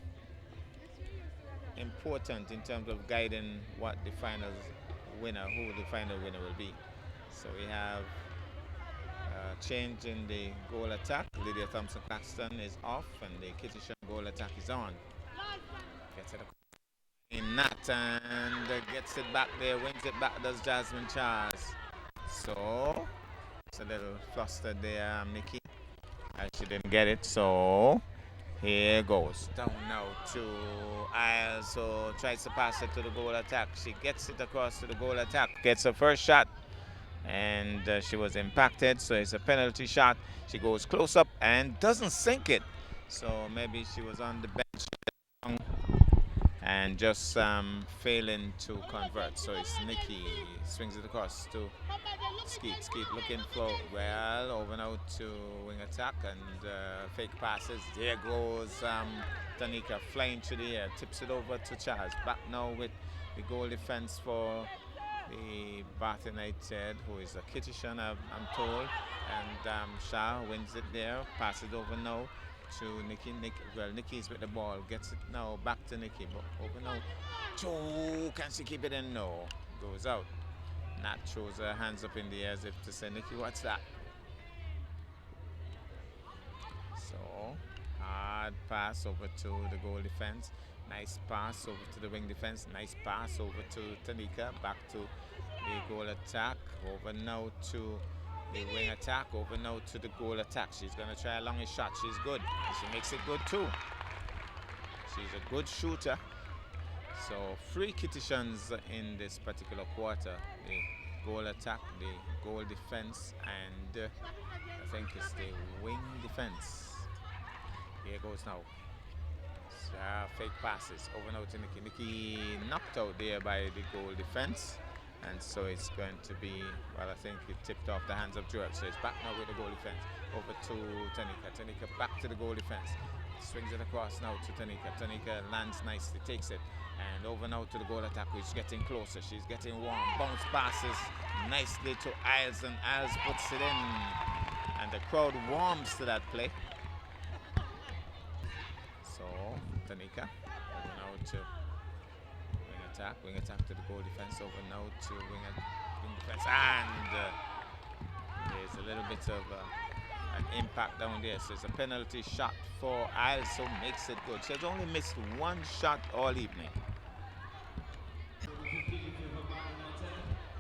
important in terms of guiding what the finals winner, who the final winner will be. So we have change in the goal attack. Lydia Thompson-Claxton is off and the Kittishan goal attack is on. Gets it in Nat and gets it back there, wins it back, does Jasmine Charles. So it's a little flustered there, Nikki, as she didn't get it. So here goes down now to Isles, who tries to pass it to the goal attack. She gets it across to the goal attack, gets her first shot, and she was impacted, so it's a penalty shot. She goes close up and doesn't sink it, so maybe she was on the bench and just failing to convert. So it's Nikki, swings it across to Skeet. Skeet looking for, well, over now to wing attack and fake passes. There goes Tanika flying through the air, tips it over to Charles. Back now with the goal defense for the Bath United, who is a Kittishan, I'm told. And Shah wins it there, passes over now to Nikki. Nikki's with the ball, gets it now back to Nikki, but over now. Can she keep it in? No, goes out. Nat throws her hands up in the air as if to say, Nikki, what's that? So, hard pass over to the goal defense. Nice pass over to the wing defense. Nice pass over to Tanika. Back to the goal attack. Over now to the wing attack. Over now to the goal attack. She's going to try a longish shot. She's good. And she makes it good too. She's a good shooter. So 3 Kittishans in this particular quarter. The goal attack, the goal defense, and I think it's the wing defense. Here goes now. Fake passes over now to Nikki. Nikki knocked out there by the goal defense, and so it's going to be, well, I think it tipped off the hands of Jewel. So it's back now with the goal defense over to Tanika. Tanika back to the goal defense. Swings it across now to Tanika. Tanika lands nicely, takes it, and over now to the goal attack, which is getting closer. She's getting warm. Bounce passes nicely to Isles, and Isles puts it in. And the crowd warms to that play. So, Tanika, over now to wing attack to the goal defense, over now to wing defense. And there's a little bit of an impact down there. So it's a penalty shot for Isles, so makes it good. She has only missed 1 shot all evening.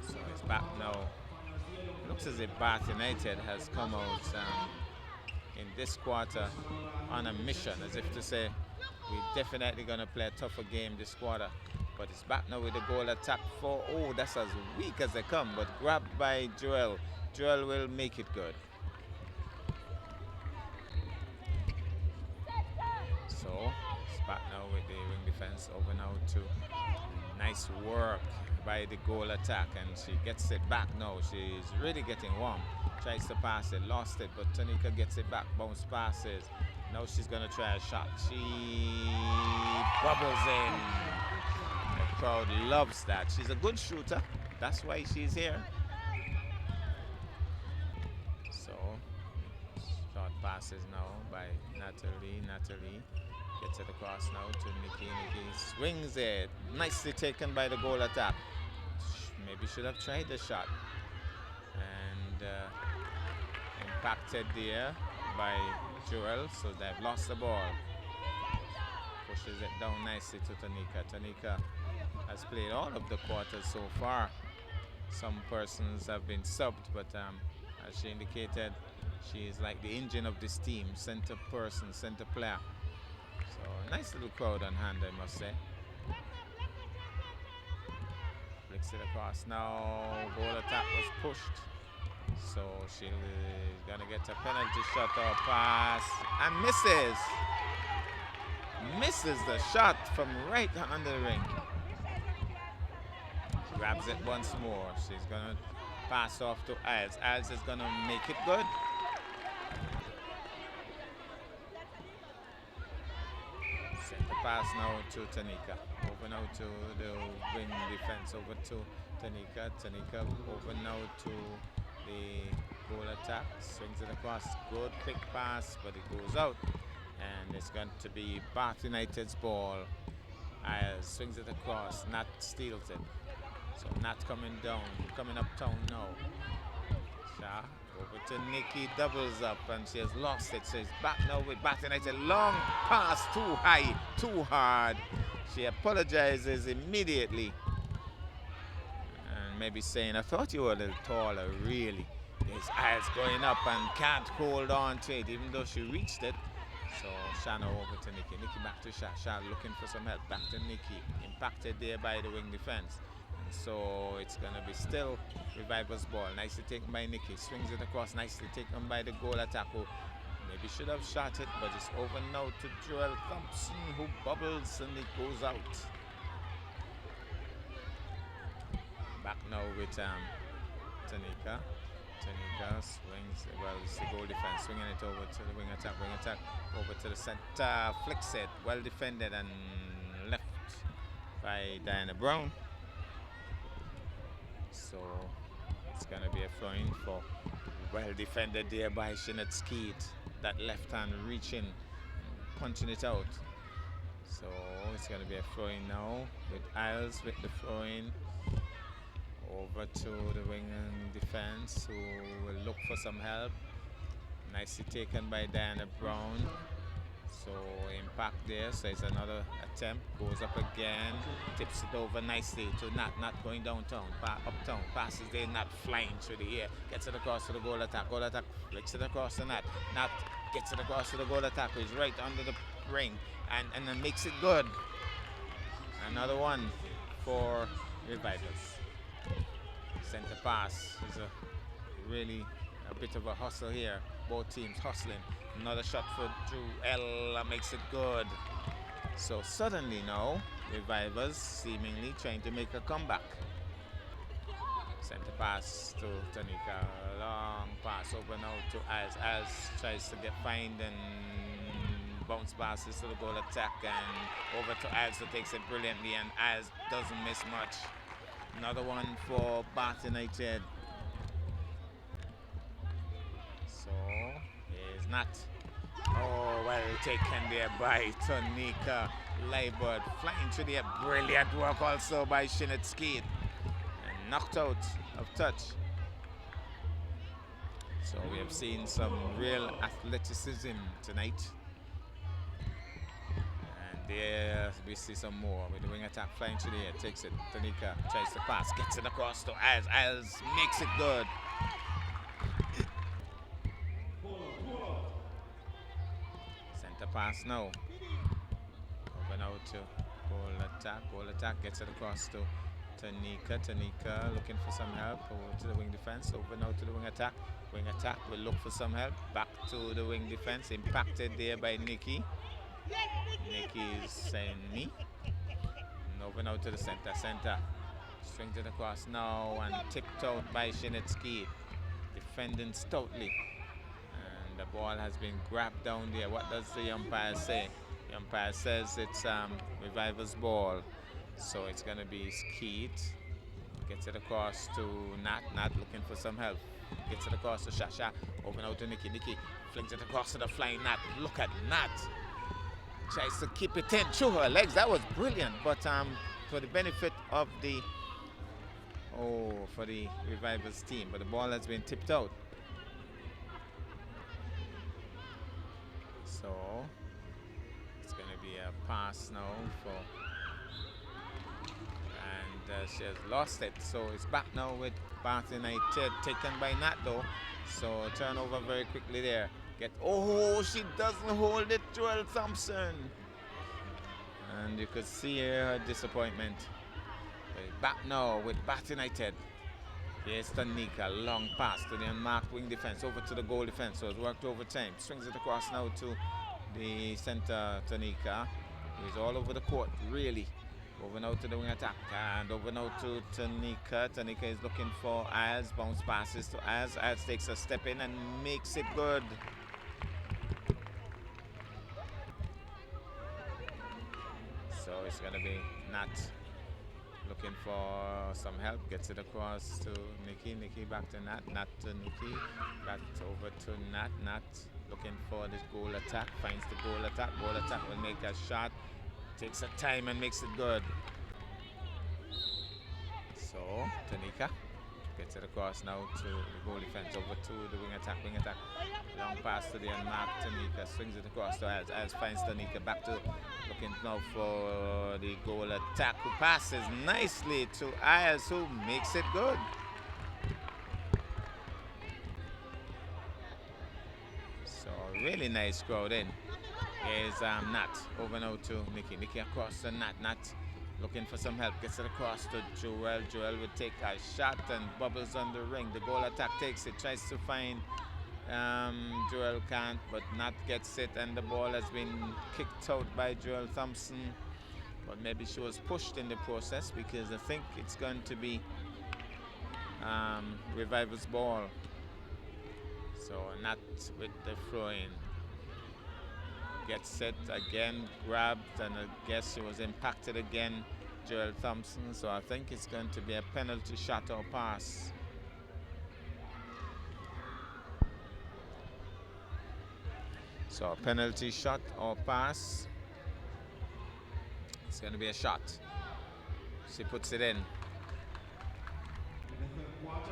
So it's back now. Looks as if Bath United has come out in this quarter on a mission, as if to say, we're definitely going to play a tougher game this quarter. But it's back now with the goal attack for, oh, that's as weak as they come, but grabbed by Joel. Joel will make it good. So it's back now with the wing defense, over now to nice work by the goal attack, and she gets it back now. She's really getting warm. Tries to pass it, lost it, but Tanika gets it back, bounce passes. Now she's gonna try a shot. She bubbles in. The crowd loves that. She's a good shooter. That's why she's here. So short passes now by Natalie. Natalie gets it across now to Nikki. Nikki swings it. Nicely taken by the goal attack. Maybe should have tried the shot. And impacted there by Joel, so they've lost the ball. Pushes it down nicely to Tanika. Tanika has played all of the quarters so far. Some persons have been subbed, but as she indicated, she is like the engine of this team, center person, center player. So nice little crowd on hand, I must say. Flicks it across now. Goal attack was pushed. So she's gonna get a penalty shot or pass and misses. Misses the shot from right under the ring. Grabs it once more. She's gonna pass off to Isles. Isles is gonna make it good. Center pass now to Tanika. Over now to the wing defense. Over to Tanika. Tanika over now to the goal attack. Swings it across. Good quick pass, but it goes out. And it's going to be Bath United's ball. Swings it across. Nat steals it. So Nat coming down, coming uptown now. Shah Over to Nikki, doubles up, and she has lost it. So it's back now with Bath United. Long pass, too high, too hard. She apologizes immediately. And maybe saying, I thought you were a little taller, really. His eyes going up and can't hold on to it, even though she reached it. So Shana over to Nikki. Nikki back to Sha. Sha looking for some help. Back to Nikki. Impacted there by the wing defense. And so it's going to be still Revivor's ball. Nicely taken by Nikki. Swings it across. Nicely taken by the goal attack. Who maybe should have shot it, but it's over now to Joel Thompson, who bubbles and it goes out. Back now with Tanika. Tanika swings, well, it's the goal defense, swinging it over to the wing attack, over to the center, flicks it, well defended and left by Diana Brown. So it's going to be a throw-in for well defended there by Shinnet Skeet. That left hand reaching, punching it out. So it's going to be a throw-in now with Isles with the throw-in. Over to the wing and defense, who will look for some help. Nicely taken by Diana Brown. So impact there, so it's another attempt. Goes up again, tips it over nicely to Nat. Nat going downtown, uptown. Passes there, Nat flying through the air. Gets it across to the goal attack. Goal attack flicks it across to Nat. Nat gets it across to the goal attack, who's right under the ring and then makes it good. Another one for Revivorz. Center pass is really a bit of a hustle here. Both teams hustling. Another shot for Drew. Ella makes it good. So suddenly now, Revivorz seemingly trying to make a comeback. Center pass to Tanika. Long pass over now to Az. Az tries to get fined and bounce passes to the goal attack and over to Az, who takes it brilliantly, and Az doesn't miss much. Another one for Bath United. So here's Nat. Oh, well taken there by Tanika Leibert. Flying through the air. Brilliant work also by Shinnet Skeet. And knocked out of touch. So we have seen some real athleticism tonight. There we see some more with the wing attack flying through the air, takes it. Tanika tries to pass, gets it across to Az. Az makes it good. Center pass now. Over now to goal attack. Goal attack gets it across to Tanika. Tanika looking for some help. Over to the wing defense. Over now to the wing attack. Wing attack will look for some help. Back to the wing defense. Impacted there by Nikki. Nikki's saying me. And over now to the center. Center swings it across now and tipped out by Shinnet Skeet. Defending stoutly. And the ball has been grabbed down there. What does the umpire say? The umpire says it's Revivor's ball. So it's going to be Skeet. Gets it across to Nat. Nat looking for some help. Gets it across to Shasha. Over now to Nikki. Nikki flings it across to the flying Nat. Look at Nat. Tries to keep it in through her legs. That was brilliant. But for the benefit of the Revivorz team, but the ball has been tipped out. So it's going to be a pass now and she has lost it. So it's back now with Bath United, taken by Nat though. So turnover very quickly there. She doesn't hold it, Joel Thompson. And you could see her disappointment. But back now with Bath United. Here's Tanika, long pass to the unmarked wing defense, over to the goal defense. So it's worked overtime. Swings it across now to the center, Tanika, who is all over the court, really. Over now to the wing attack, and over now to Tanika. Tanika is looking for Az, bounce passes to Az. Az takes a step in and makes it good. So it's going to be Nat looking for some help, gets it across to Nikki. Nikki back to Nat. Nat to Nikki. Back over to Nat. Nat looking for this goal attack. Finds the goal attack. Goal attack will make a shot. Takes a time and makes it good. So Tanika Gets it across now to the goal defense, over to the wing attack. Long pass to the unmarked Tanika, swings it across to As finds Tanika, back to looking now for the goal attack, who passes nicely to Ayers, who makes it good. So really nice crowd in. Here's Nat, over now to Nikki across to Nat looking for some help, gets it across to Joel. Joel would take a shot and bubbles on the ring. The goal attack takes it, tries to find Joel, can't, but Nat gets it, and the ball has been kicked out by Joel Thompson. But maybe she was pushed in the process, because I think it's going to be Revivor's ball. So Nat with the throw-in. Gets it again, grabbed, and I guess she was impacted again, Joel Thompson. So I think it's going to be a penalty shot or pass. So a penalty shot or pass. It's going to be a shot. She puts it in.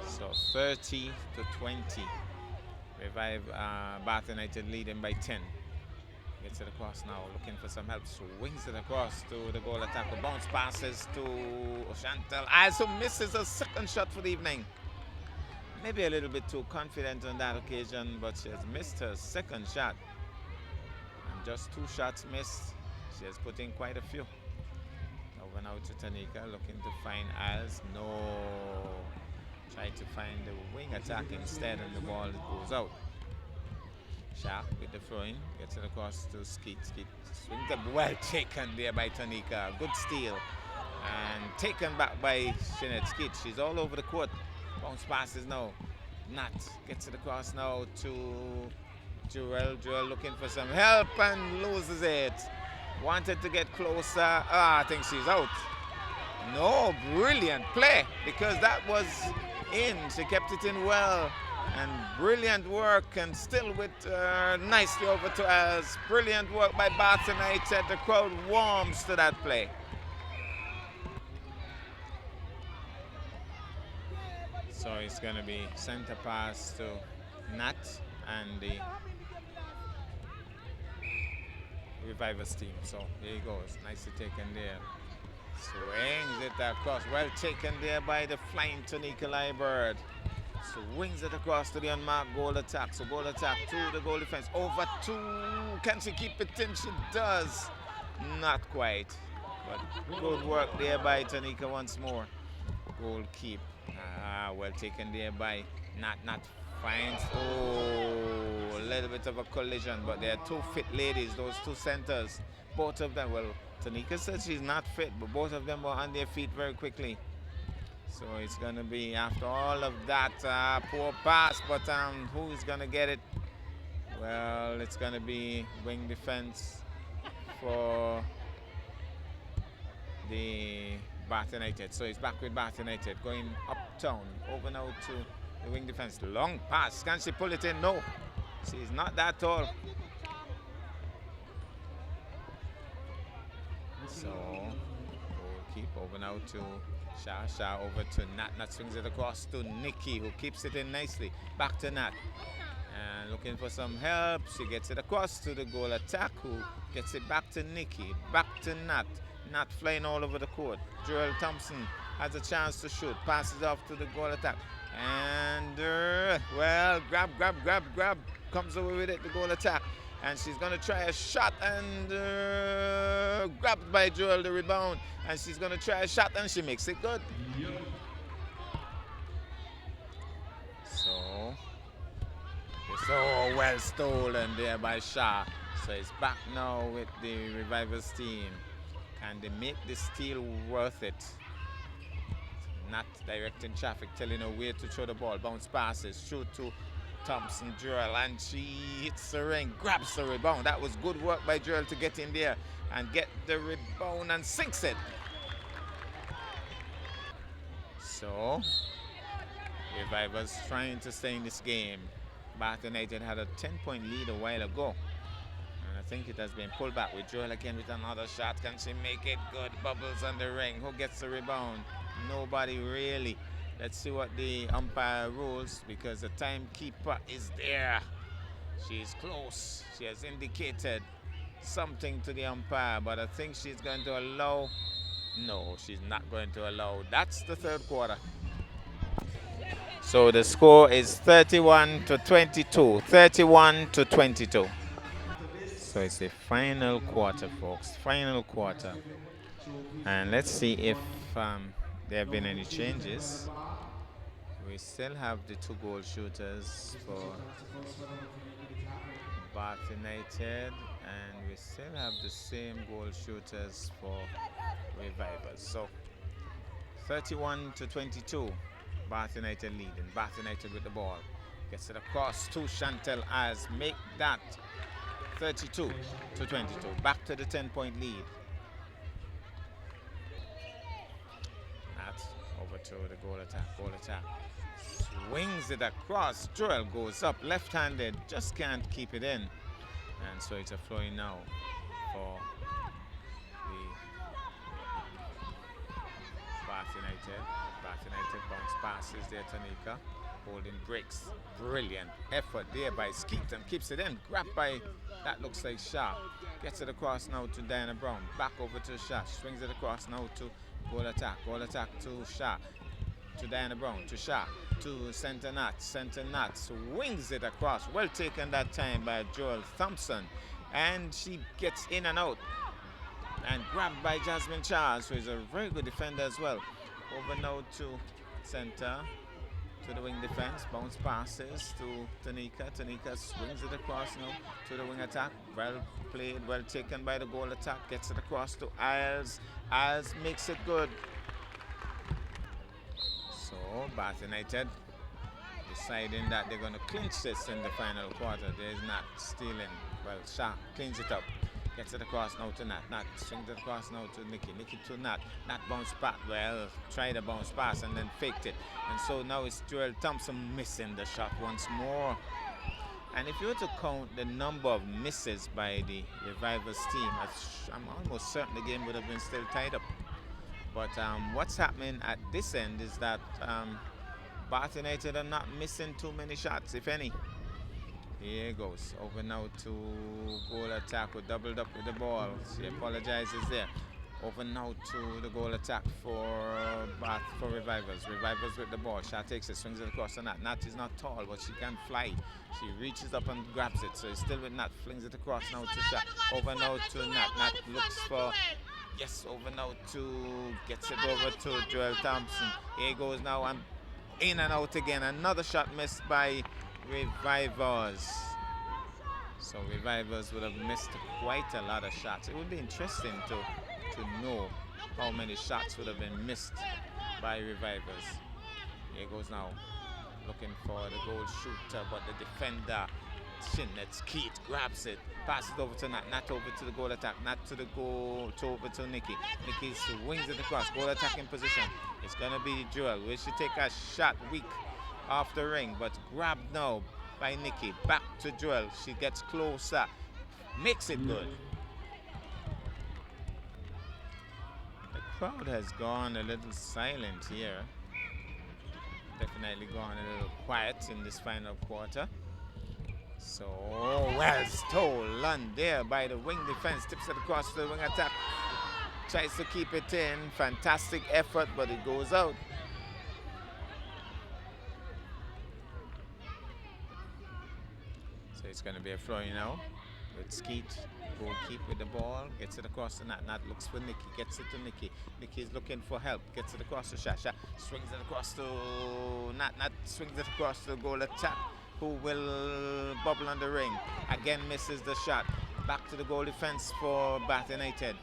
So 30-20. Bath United leading by 10. Gets it across now, looking for some help. Swings it across to the goal attacker. Bounce passes to Chantal Ayers, who misses a second shot for the evening. Maybe a little bit too confident on that occasion, but she has missed her second shot. And just 2 shots missed. She has put in quite a few. Over now to Tanika, looking to find Ayers. No. Try to find the wing attack instead, and the ball goes out. Sharp with the throw-in, gets it across to Skeet. Swings it, well taken there by Tanika. Good steal. And taken back by Sinead Skeet. She's all over the court. Bounce passes now. Nat gets it across now to Joel. Joel looking for some help and loses it. Wanted to get closer. I think she's out. No, brilliant play, because that was in. She kept it in well. And brilliant work, and still with nicely over to us. Brilliant work by Bath United. The crowd warms to that play. So it's going to be center pass to Nat and the Revivorz team. So there he goes. Nicely taken there. Swings it across. Well taken there by the flying Tanika Liebert. Swings it across to the unmarked goal attack. So goal attack to the goal defense. Over to, can she keep it in? She does. Not quite. But good work there by Tanika once more. Goal keep. Well taken there by Nat finds. Oh, a little bit of a collision. But they are 2 fit ladies, those 2 centers. Both of them, well, Tanika said she's not fit, but both of them were on their feet very quickly. So it's going to be, after all of that, poor pass, but who is going to get it? Well, it's going to be wing defense for the Bath United. So it's back with Bath United, going uptown, over now to the wing defense. Long pass, can she pull it in? No, she's not that tall. So, we'll keep over now to Shah over to Nat. Nat swings it across to Nikki, who keeps it in nicely. Back to Nat. And looking for some help. She gets it across to the goal attack, who gets it back to Nikki. Back to Nat. Nat flying all over the court. Joel Thompson has a chance to shoot. Passes off to the goal attack. And, well, grab. Comes over with it, the goal attack. And she's going to try a shot, and grabbed by Joel, the rebound. And she's going to try a shot, and she makes it good. So, it's so well stolen there by Shah. So it's back now with the Revivorz team. Can they make the steal worth it? Not directing traffic, telling her where to throw the ball. Bounce passes, shoot to Thompson Joel, and she hits the ring, grabs the rebound. That was good work by Joel to get in there and get the rebound and sinks it. So, Revivorz trying to stay in this game. Bath United had a 10-point lead a while ago. And I think it has been pulled back with Joel again with another shot. Can she make it good? Bubbles on the ring. Who gets the rebound? Nobody really. Let's see what the umpire rules, because the timekeeper is there. She's close. She has indicated something to the umpire, but I think she's going to allow. No, she's not going to allow. That's the third quarter. So the score is 31 to 22. 31 to 22. So it's the final quarter, folks. Final quarter. And let's see if there have been any changes. We still have the 2 goal shooters for Bath United, and we still have the same goal shooters for Revivorz. So 31 to 22, Bath United leading. Bath United with the ball. Gets it across to Chantel as make that 32 to 22. Back to the 10-point lead. That's over to the goal attack. Goal attack. Swings it across. Joel goes up left-handed. Just can't keep it in. And so it's a flowing now for the Bath United. Bath United bounce passes there to Nika. Holding breaks. Brilliant effort there by Skeet and keeps it in. Grabbed by, that looks like Shah. Gets it across now to Diana Brown. Back over to Shah. Swings it across now to goal attack. Goal attack to Shah. To Diana Brown. To Shah. To Center Nat. Center Nat swings it across. Well taken that time by Joel Thompson. And she gets in and out. And grabbed by Jasmine Charles, who is a very good defender as well. Over now to center. To the wing defense, bounce passes to Tanika. Tanika swings it across now to the wing attack. Well played, well taken by the goal attack. Gets it across to Isles. Isles makes it good. So Bath United deciding that they're going to clinch this in the final quarter. There's Nat stealing. Well, Shah cleans it up. Gets it across now to Nat. Nat swings it across now to Nikki. Nikki to Nat. Nat bounce back. Well, tried a bounce pass and then faked it. And so now it's Joel Thompson missing the shot once more. And if you were to count the number of misses by the Revivorz team, I'm almost certain the game would have been still tied up. But what's happening at this end is that Bath United are not missing too many shots, if any. Here goes. Over now to goal attack. We doubled up with the ball. She apologizes there. Over now to the goal attack for Revivorz. Revivorz with the ball. Shah takes it, swings it across to Nat. Nat is not tall, but she can fly. She reaches up and grabs it. So it's still with Nat. Flings it across now to Shah. Over now to Nat. Nat looks for... Yes, over now to... Gets it over to Joel Thompson. Here goes now and in and out again. Another shot missed by Revivorz. So Revivorz would have missed quite a lot of shots. It would be interesting to know how many shots would have been missed by Revivorz. Here goes now, looking for the goal shooter, but the defender, Shinnet Keith, grabs it, passes over to Nat. Nat over to the goal attack. Nat to the goal, over to Nikki. Nikki swings it across, goal attacking position. It's gonna be Joel. Will she take a shot weak off the ring, but grabbed now by Nikki. Back to Joel. She gets closer. Makes it good. The crowd has gone a little silent here. Definitely gone a little quiet in this final quarter. So, well stolen there by the wing defense. Tips it across to the wing attack. Tries to keep it in. Fantastic effort, but it goes out. It's going to be a flowing now with Skeet. Go keep with the ball. Gets it across to Nat. Nat looks for Nikki. Gets it to Nikki. Nikki's looking for help. Gets it across to Shah. Shah swings it across to Nat. Nat swings it across to the goal attack. Who will bubble on the ring. Again misses the shot. Back to the goal defense for Bath United.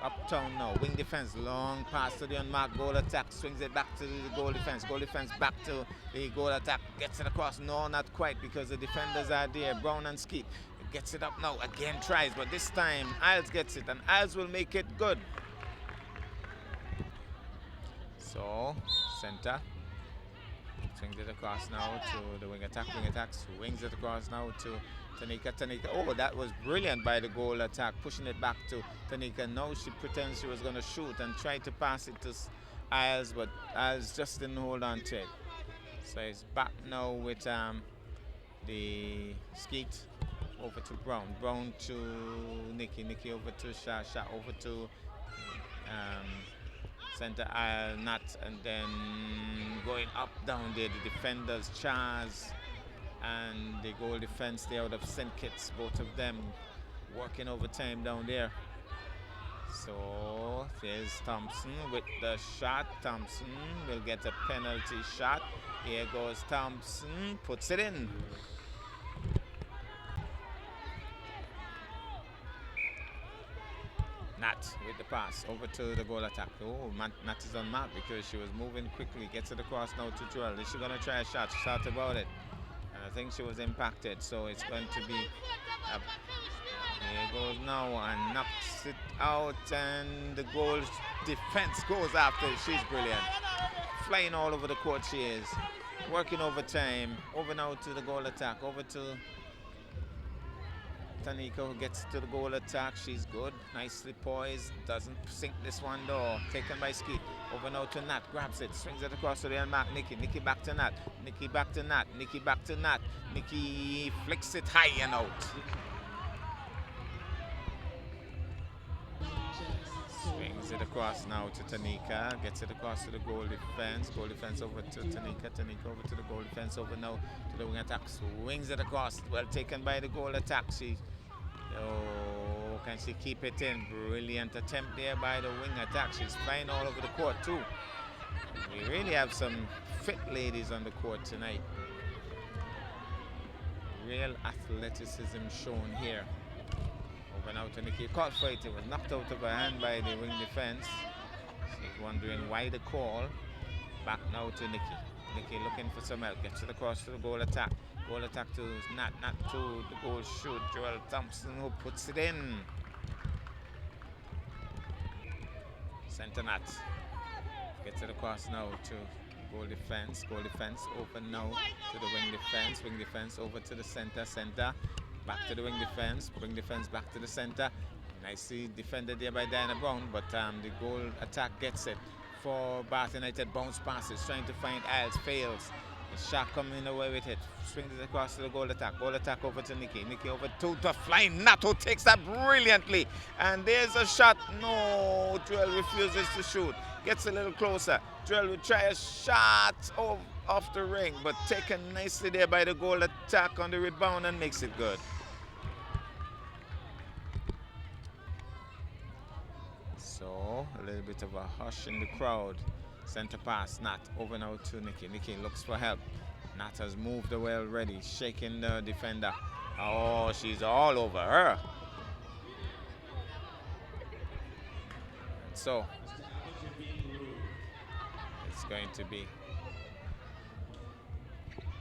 Uptown now. Wing defense. Long pass to the unmarked goal attack. Swings it back to the goal defense. Goal defense back to the goal attack. Gets it across. No, not quite, because the defenders are there. Brown and Skeet. Gets it up now. Again tries, but this time Isles gets it, and Isles will make it good. So, center. Swings it across now to the wing attack. Wing attack swings it across now to Tanika. Tanika. Oh, that was brilliant by the goal attack. Pushing it back to Tanika. Now she pretends she was going to shoot and try to pass it to Isles, but Isles just didn't hold on to it. So it's back now with the Skeet over to Brown. Brown to Nikki. Nikki over to Shah. Shah over to center aisle, Nat, and then going up down there, the defenders, Chaz and the goal defense there out of St. Kitts, both of them working overtime down there. So there's Thompson with the shot. Thompson will get a penalty shot. Here goes Thompson, puts it in. Nat with the pass over to the goal attack. Oh, Nat is on mark because she was moving quickly. Gets it across now to Joel. Is she going to try a shot? She thought about it. And I think she was impacted. So it's going to be... Here goes now and knocks it out. And the goal defense goes after it. She's brilliant. Flying all over the court she is. Working overtime. Over now to the goal attack. Over to... Tanika, who gets to the goal attack. She's good, nicely poised, doesn't sink this one though. Taken by Skeet. Over now to Nat, grabs it, swings it across to the end mark. Nikki. Nikki back to Nat. Nikki back to Nat. Nikki back to Nat. Nikki flicks it high and out. Swings it across now to Tanika. Gets it across to the goal defense. Goal defense over to Tanika. Tanika over to the goal defense. Over now to the wing attack. Swings it across. Well taken by the goal attack. Oh, can she keep it in? Brilliant attempt there by the wing attack. She's flying all over the court too. We really have some fit ladies on the court tonight. Real athleticism shown here. Over now to Nikki. Caught for it. It was knocked out of her hand by the wing defense. She's wondering why the call. Back now to Nikki. Nikki looking for some help. Gets it across to the goal attack. Goal attack to Nat to the goal shoot. Joel Thompson who puts it in. Center Nat. Gets it across now to goal defense. Goal defense open now to the wing defense. Wing defense over to the center. Center. Back to the wing defense back to the center. Nicely defended there by Diana Brown, but the goal attack gets it for Bath United. Bounce passes, trying to find Isles, fails. The shot coming away with it, swings it across to the goal attack. Goal attack over to Nikki. Nikki over to the flying Nat, who takes that brilliantly. And there's a shot. No, Joel refuses to shoot. Gets a little closer. Joel will try a shot off the ring, but taken nicely there by the goal attack on the rebound and makes it good. So, a little bit of a hush in the crowd. Center pass, Nat over now to Nikki. Nikki looks for help. Nat has moved away already, shaking the defender. Oh, she's all over her. And so, it's going to be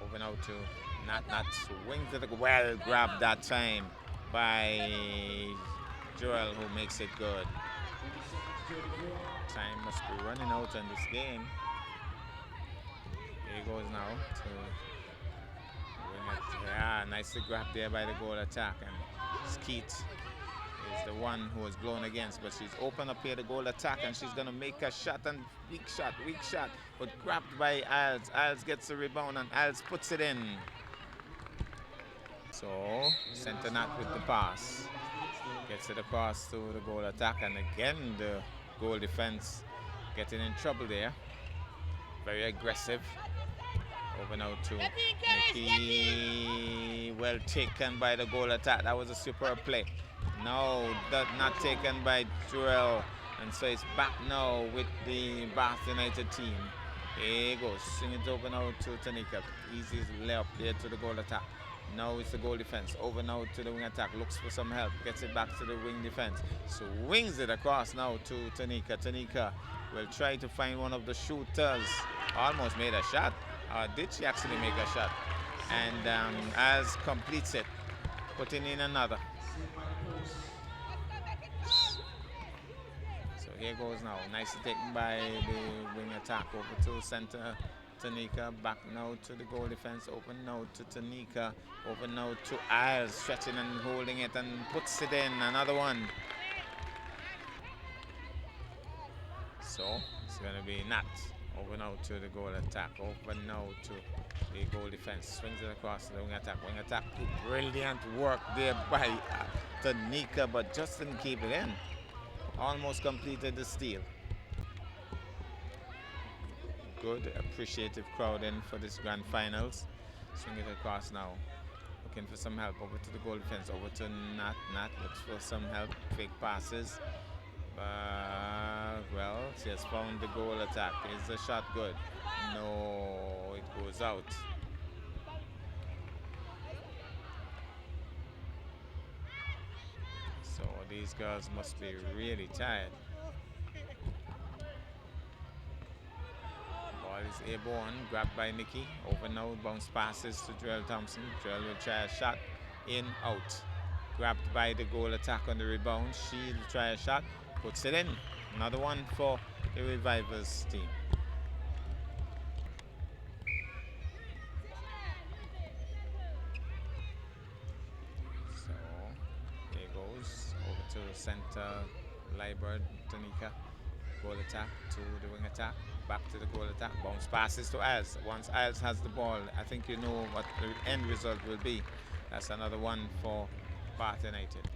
over now to Nat. Nat swings it, well grabbed that time by Joel, who makes it good. Time must be running out in this game. Here he goes now to win it. Yeah, nicely grabbed there by the goal attack. And Skeet is the one who was blown against, but she's open up here the goal attack, and she's gonna make a shot, and weak shot, but grabbed by Isles. Isles gets the rebound and Isles puts it in. So center Nat with the pass. Gets it across to the goal attack, and again the goal defense getting in trouble there. Very aggressive. Over now to Nikki. Well taken by the goal attack. That was a superb play. No, not taken by Joel. And so it's back now with the Bath United team. Here he goes. Swing it over now to Tanika. Easy layup there to the goal attack. Now it's the goal defense. Over now to the wing attack. Looks for some help. Gets it back to the wing defense. Swings it across now to Tanika. Tanika will try to find one of the shooters. Almost made a shot. Did she actually make a shot? And as completes it, putting in another. So here goes now. Nicely taken by the wing attack. Over to center. Tanika back now to the goal defense. Open now to Tanika. Over now to Isles, stretching and holding it and puts it in. Another one. So It's going to be Nat. Over now to the goal attack. Over now to the goal defense. Swings it across to the wing attack. Wing attack. Brilliant work there by Tanika, but just didn't keep it in. Almost completed the steal. Good, appreciative crowd in for this grand finals. Swing it across now. Looking for some help. Over to the goal defense. Over to Nat. Nat looks for some help. Fake passes. Well, she has found the goal attack. Is the shot good? No, it goes out. So these girls must be really tired. Ball is airborne, grabbed by Nikki. Over now, bounce passes to Joel Thompson. Joel will try a shot. In, out. Grabbed by the goal attack on the rebound. She'll try a shot. Puts it in. Another one for the Revivorz team. So there goes over to the center. Liebert, Tanika. Goal attack to the wing attack. Back to the goal attack. Bounce passes to Isles. Once Isles has the ball, I think you know what the end result will be. That's another one for Bath United.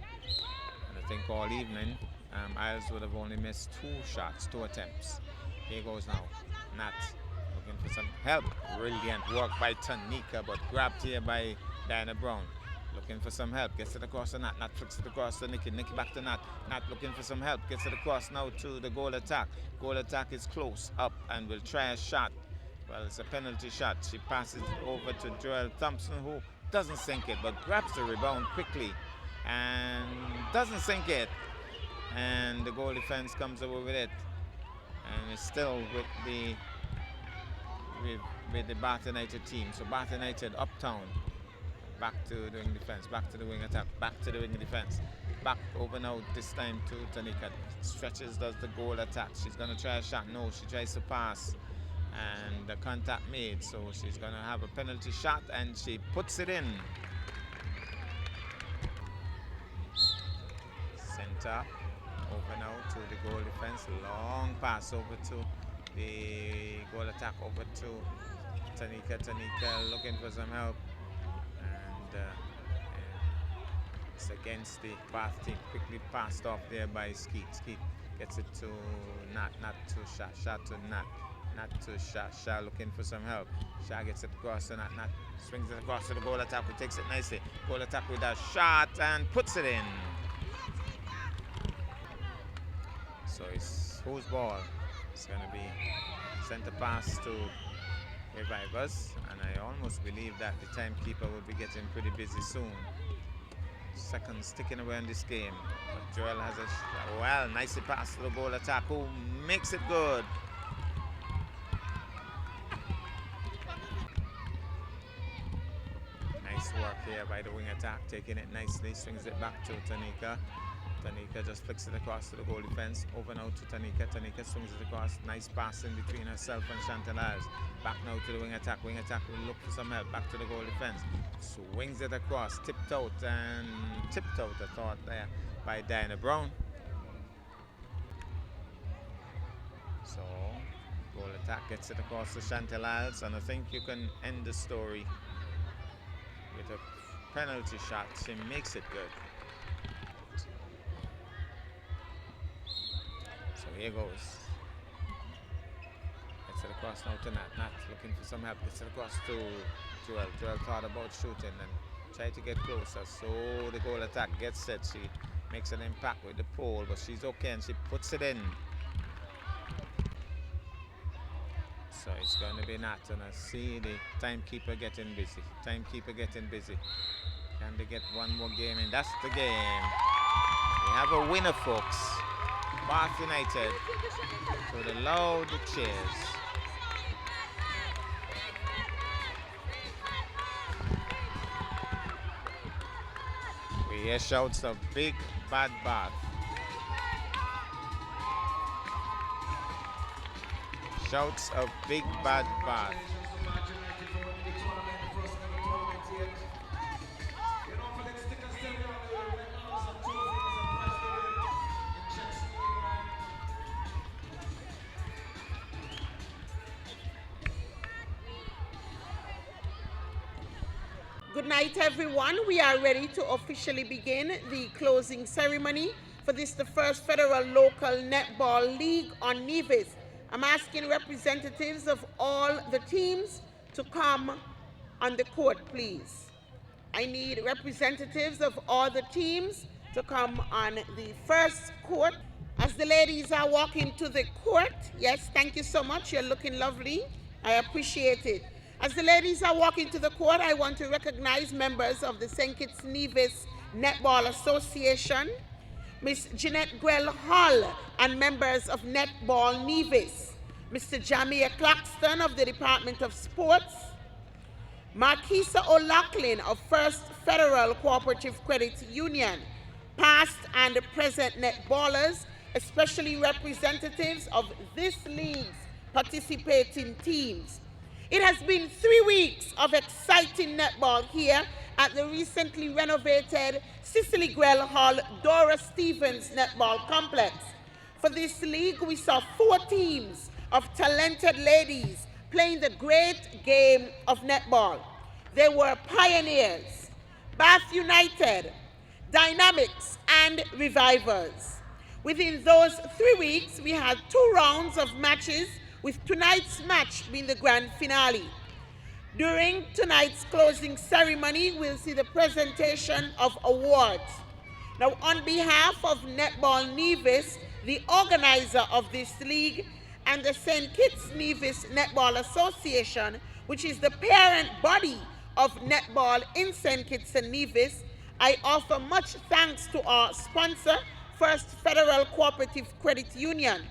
And I think all evening, Isles would have only missed 2 shots, 2 attempts. Here goes now. Nat looking for some help. Brilliant work by Tanika, but grabbed here by Diana Brown. Looking for some help. Gets it across to Nat. Nat flicks it across to Nikki. Nikki back to Nat. Nat looking for some help. Gets it across now to the goal attack. Goal attack is close up and will try a shot. Well, it's a penalty shot. She passes it over to Joel Thompson, who doesn't sink it, but grabs the rebound quickly and doesn't sink it. And the goal defense comes away with it, and it's still with the Bath United team. So Bath United uptown, back to the wing defense, back to the wing attack, back to the wing defense, back over now this time to Tanika. Stretches, does the goal attack. She's gonna try a shot. No, she tries to pass, and the contact made. So she's gonna have a penalty shot, and she puts it in. Center. Over now to the goal defense, long pass over to the goal attack, over to Tanika. Tanika looking for some help, and it's against the Bath team. Quickly passed off there by Skeet. Skeet gets it to Nat. Nat to Shah. Shah to Nat. Nat to Shah. Shah looking for some help. Shah gets it across to Nat. Nat swings it across to the goal attack, who takes it nicely. Goal attack with a shot and puts it in. So it's whose ball? It's going to be center pass to Revivorz, and I almost believe that the timekeeper will be getting pretty busy soon. Seconds ticking away in this game. But Joel has a well, nicely passed to the goal attack, who makes it good. Nice work here by the wing attack, taking it nicely, swings it back to Tanika. Tanika just flicks it across to the goal defense. Over now to Tanika. Tanika swings it across. Nice pass in between herself and Chantal Isles. Back now to the wing attack. Wing attack will look for some help. Back to the goal defense. Swings it across. Tipped out, I thought there, by Diana Brown. So, goal attack gets it across to Chantal Isles, and I think you can end the story with a penalty shot. She makes it good. So here goes. Gets it across now to Nat. Nat looking for some help. Gets it across to Joel. Joel thought about shooting and tried to get closer. So the goal attack gets set. She makes an impact with the pole, but she's okay and she puts it in. So it's going to be Nat, and I see the timekeeper getting busy. Timekeeper getting busy. Can they get one more game in? That's the game. We have a winner, folks. Bath United to the loud cheers. We hear shouts of Big Bad Bath. Shouts of Big Bad Bath. Good night, everyone. We are ready to officially begin the closing ceremony for this, the first Federal Local Netball League on Nevis. I'm asking representatives of all the teams to come on the court, please. I need representatives of all the teams to come on the first court. As the ladies are walking to the court, yes, thank you so much. You're looking lovely. I appreciate it. As the ladies are walking to the court, I want to recognize members of the St. Kitts Nevis Netball Association, Miss Jeanette Grell Hall, and members of Netball Nevis, Mr. Jamia Claxton of the Department of Sports, Marquisa O'Loughlin of First Federal Cooperative Credit Union, past and present netballers, especially representatives of this league's participating teams. It has been 3 weeks of exciting netball here at the recently renovated Cicely Grell Hall Dora Stevens Netball Complex. For this league, we saw 4 teams of talented ladies playing the great game of netball. They were Pioneers, Bath United, Dynamics, and Revivorz. Within those 3 weeks, we had 2 rounds of matches, with tonight's match being the grand finale. During tonight's closing ceremony, we'll see the presentation of awards. Now, on behalf of Netball Nevis, the organizer of this league, and the St. Kitts Nevis Netball Association, which is the parent body of netball in St. Kitts and Nevis, I offer much thanks to our sponsor, First Federal Cooperative Credit Union.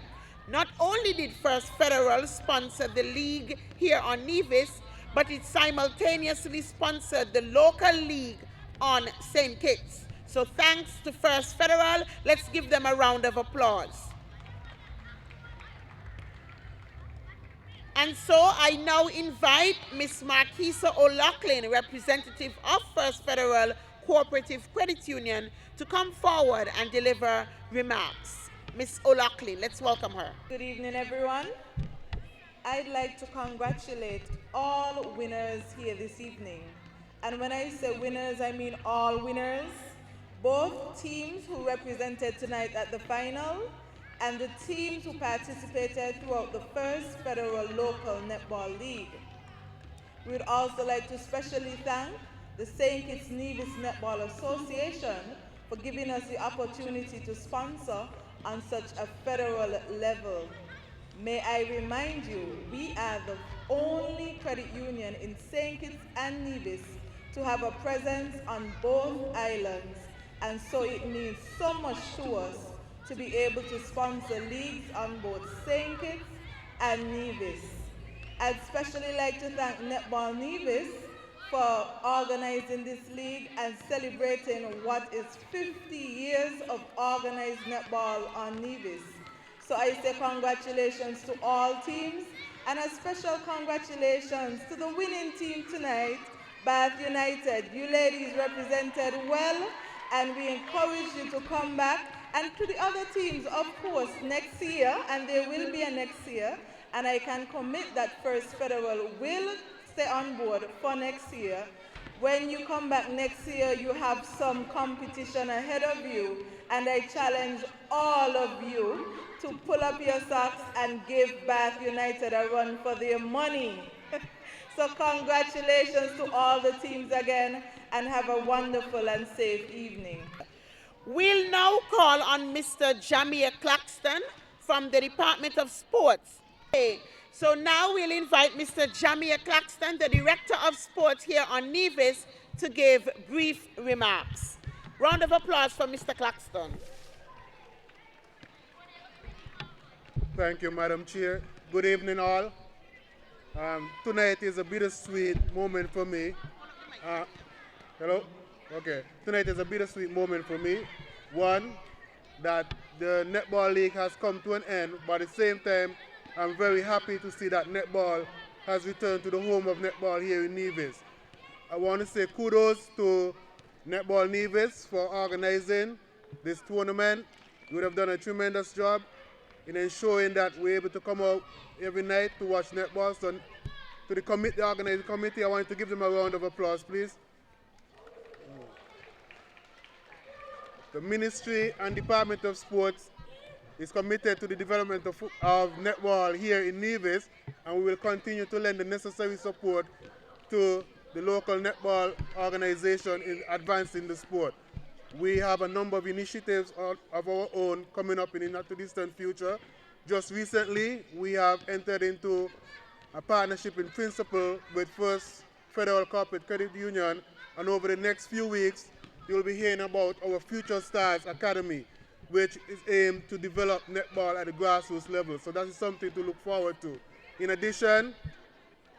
Not only did First Federal sponsor the league here on Nevis, but it simultaneously sponsored the local league on St. Kitts. So thanks to First Federal. Let's give them a round of applause. And so I now invite Ms. Marquisa O'Loughlin, representative of First Federal Cooperative Credit Union, to come forward and deliver remarks. Ms. O'Loughlin, let's welcome her. Good evening, everyone. I'd like to congratulate all winners here this evening. And when I say winners, I mean all winners. Both teams who represented tonight at the final and the teams who participated throughout the first Federal Local Netball League. We would also like to specially thank the St. Kitts Nevis Netball Association for giving us the opportunity to sponsor on such a federal level. May I remind you, we are the only credit union in St. Kitts and Nevis to have a presence on both islands, and so it means so much to us to be able to sponsor leagues on both St. Kitts and Nevis. I'd especially like to thank Netball Nevis for organizing this league and celebrating what is 50 years of organized netball on Nevis. So I say congratulations to all teams, and a special congratulations to the winning team tonight, Bath United. You ladies represented well, and we encourage you to come back. And to the other teams, of course, next year, and there will be a next year, and I can commit that First Federal will stay on board for next year. When you come back next year, you have some competition ahead of you, and I challenge all of you to pull up your socks and give Bath United a run for their money. So congratulations to all the teams again, and have a wonderful and safe evening. We'll now call on Mr. Jamia Claxton from the Department of Sports. Okay, so now we'll invite Mr. Jamia Claxton, the Director of Sports here on Nevis, to give brief remarks. Round of applause for Mr. Claxton. Thank you, Madam Chair. Good evening, all. Tonight is a bittersweet moment for me. Hello? Okay. Tonight is a bittersweet moment for me. One, that the Netball League has come to an end, but at the same time, I'm very happy to see that netball has returned to the home of netball here in Nevis. I want to say kudos to Netball Nevis for organizing this tournament. You would have done a tremendous job in ensuring that we're able to come out every night to watch netball. So to the organizing committee, I want to give them a round of applause, please. The Ministry and Department of Sports is committed to the development of netball here in Nevis, and we will continue to lend the necessary support to the local netball organization in advancing the sport. We have a number of initiatives of our own coming up in the not too distant future. Just recently, we have entered into a partnership in principle with First Federal Corporate Credit Union, and over the next few weeks, you'll be hearing about our Future Stars Academy, which is aimed to develop netball at the grassroots level. So that is something to look forward to. In addition,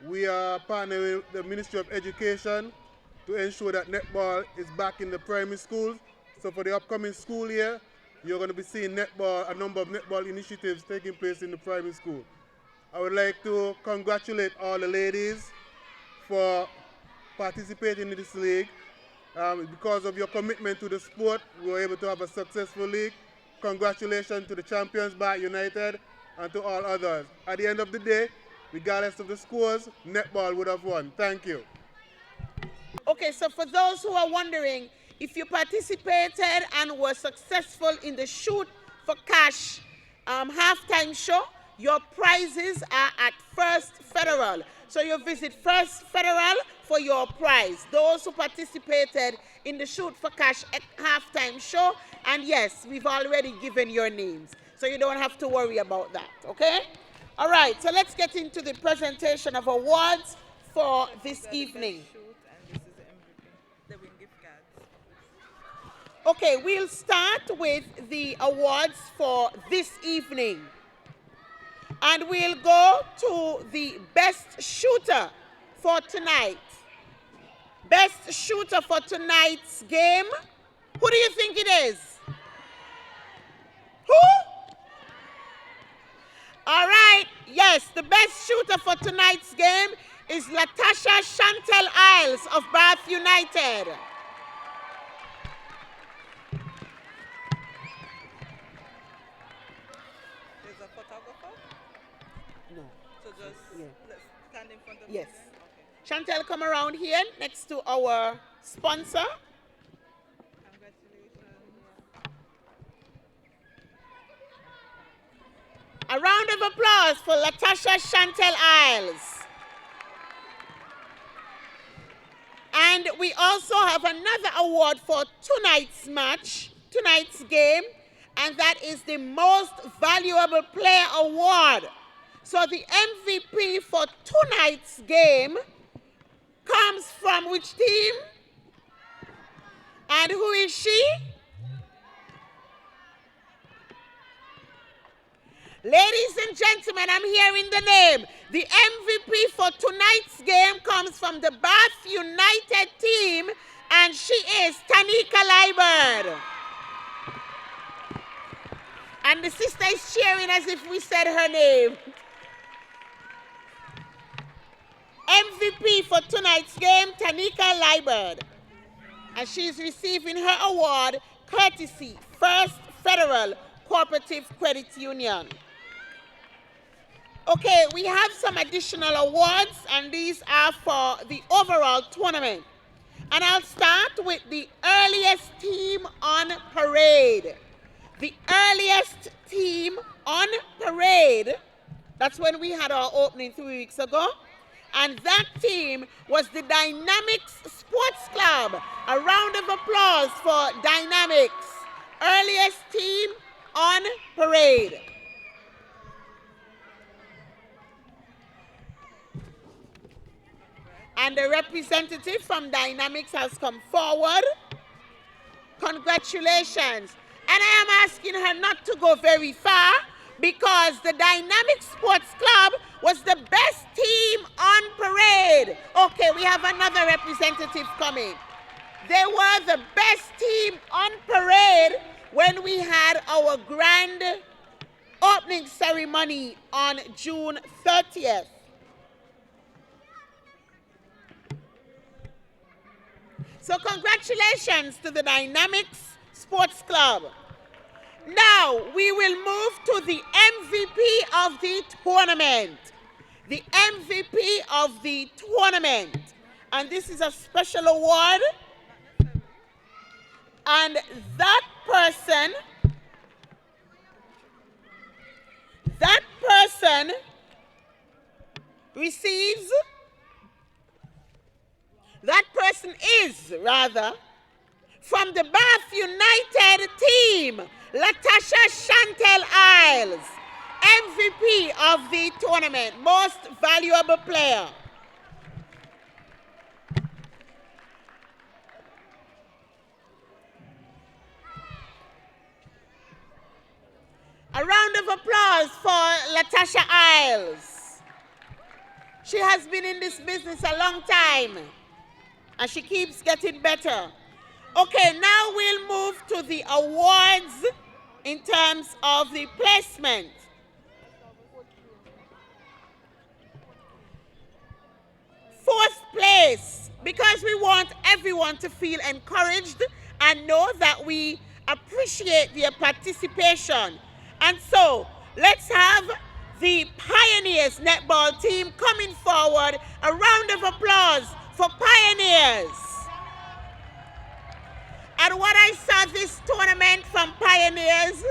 we are partnering with the Ministry of Education to ensure that netball is back in the primary schools. So for the upcoming school year, you're going to be seeing netball, a number of netball initiatives taking place in the primary school. I would like to congratulate all the ladies for participating in this league. Because of your commitment to the sport, we were able to have a successful league. Congratulations to the champions, Bath United, and to all others. At the end of the day, regardless of the scores, netball would have won. Thank you. Okay, so for those who are wondering, if you participated and were successful in the Shoot for Cash halftime show, your prizes are at First Federal. So you visit First Federal for your prize. Those who participated in the Shoot for Cash halftime show, and yes, we've already given your names, so you don't have to worry about that, okay? All right, so let's get into the presentation of awards for this evening. Okay, we'll start with the awards for this evening. And we'll go to the best shooter for tonight. Best shooter for tonight's game. Who do you think it is? Who? All right, yes, the best shooter for tonight's game is Latasha Chantel Isles of Bath United. No. So just stand in front of me? Yes. Okay. Chantel, come around here next to our sponsor. Congratulations. A round of applause for Latasha Chantel Isles. And we also have another award for tonight's match, tonight's game, and that is the Most Valuable Player Award. So the MVP for tonight's game comes from which team? And who is she? Ladies and gentlemen, I'm hearing the name. The MVP for tonight's game comes from the Bath United team, and she is Tanika Liebert. And the sister is cheering as if we said her name. MVP for tonight's game, Tanika Liebert. And she's receiving her award courtesy First Federal Cooperative Credit Union. Okay, we have some additional awards, and these are for the overall tournament. And I'll start with the earliest team on parade. The earliest team on parade, that's when we had our opening 3 weeks ago, and that team was the Dynamics Sports Club. A round of applause for Dynamics, earliest team on parade. And the representative from Dynamics has come forward. Congratulations. And I am asking her not to go very far, because the Dynamic Sports Club was the best team on parade. Okay, we have another representative coming. They were the best team on parade when we had our grand opening ceremony on June 30th. So congratulations to the Dynamics Sports Club. Now we will move to the MVP of the tournament. The MVP of the tournament. And this is a special award. And that person receives, that person is rather, from the Bath United team, Latasha Chantel Isles, MVP of the tournament, most valuable player. A round of applause for Latasha Isles. She has been in this business a long time, and she keeps getting better. Okay, now we'll move to the awards in terms of the placement. Fourth place, because we want everyone to feel encouraged and know that we appreciate their participation. And so, let's have the Pioneers netball team coming forward. A round of applause for Pioneers. And what I saw this tournament from Pioneers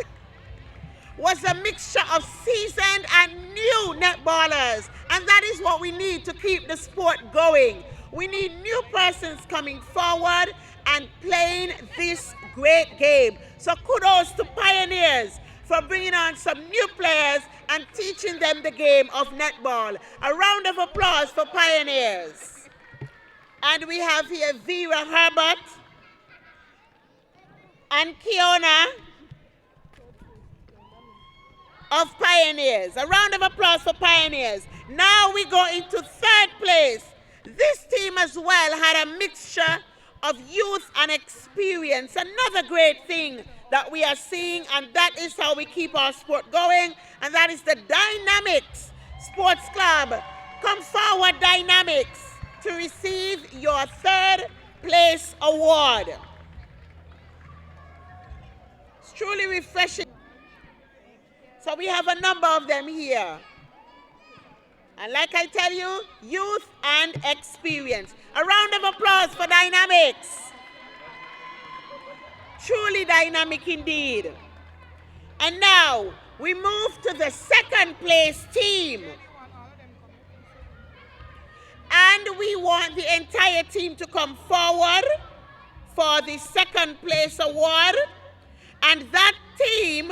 was a mixture of seasoned and new netballers. And that is what we need to keep the sport going. We need new persons coming forward and playing this great game. So kudos to Pioneers for bringing on some new players and teaching them the game of netball. A round of applause for Pioneers. And we have here Vera Herbert and Kiona of Pioneers. A round of applause for Pioneers. Now we go into third place. This team as well had a mixture of youth and experience. Another great thing that we are seeing, and that is how we keep our sport going, and that is the Dynamics Sports Club. Come forward, Dynamics, to receive your third place award. It's truly refreshing. So we have a number of them here. And like I tell you, youth and experience. A round of applause for Dynamics. Truly dynamic indeed. And now we move to the second place team. And we want the entire team to come forward for the second place award. And that team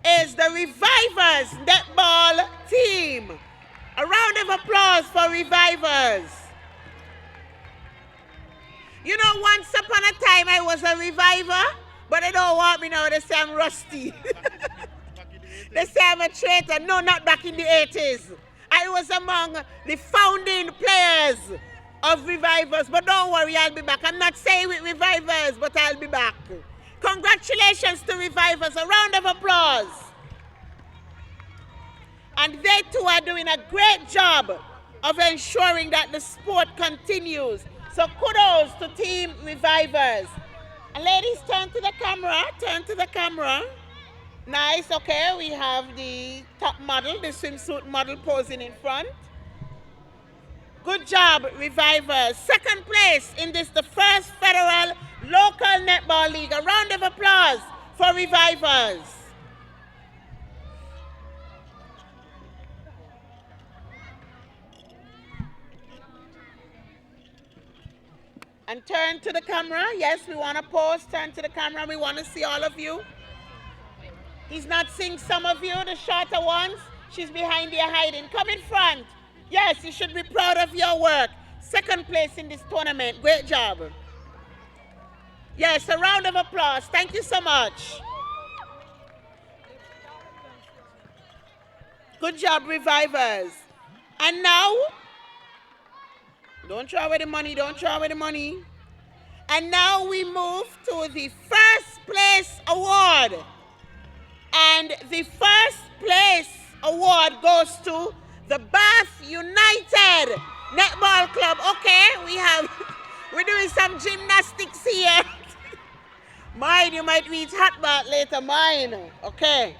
is the Revivorz netball team. A round of applause for Revivorz. You know, once upon a time I was a reviver, but they don't want me now. They say I'm rusty. They say I'm a traitor. No, not back in the 80s. I was among the founding players of Revivorz, but don't worry, I'll be back. I'm not saying with Revivorz, but I'll be back. Congratulations to Revivorz. A round of applause. And they too are doing a great job of ensuring that the sport continues. So kudos to Team Revivorz. And ladies, turn to the camera, turn to the camera. Nice, okay, we have the top model, the swimsuit model posing in front. Good job, Revivorz. Second place in this, the first federal local netball league. A round of applause for Revivorz. And turn to the camera. Yes, we want to pose. Turn to the camera. We want to see all of you. He's not seeing some of you, the shorter ones. She's behind there hiding. Come in front. Yes, you should be proud of your work. Second place in this tournament. Great job. Yes, a round of applause. Thank you so much. Good job, Revivorz. And now, don't throw away the money, don't throw away the money. And now we move to the first place award. And the first place award goes to the Bath United Netball Club. Okay, we're doing some gymnastics here. Mine, you might reach hot bath later, mine. Okay.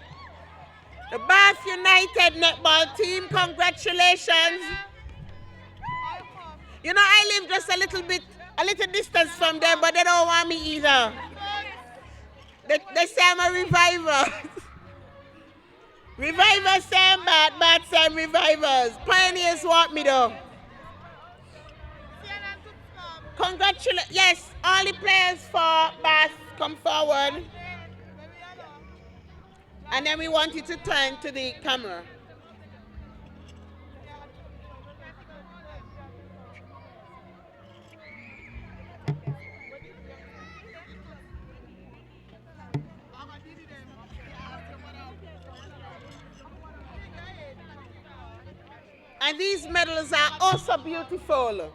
The Bath United Netball team, congratulations. You know, I live just a little distance from them, but they don't want me either. say I'm a reviver. Reviver Sam bad Sam Revivorz. Pioneers want me though. Congratulations. Yes, all the players for Bath come forward. And then we want you to turn to the camera. And these medals are also beautiful.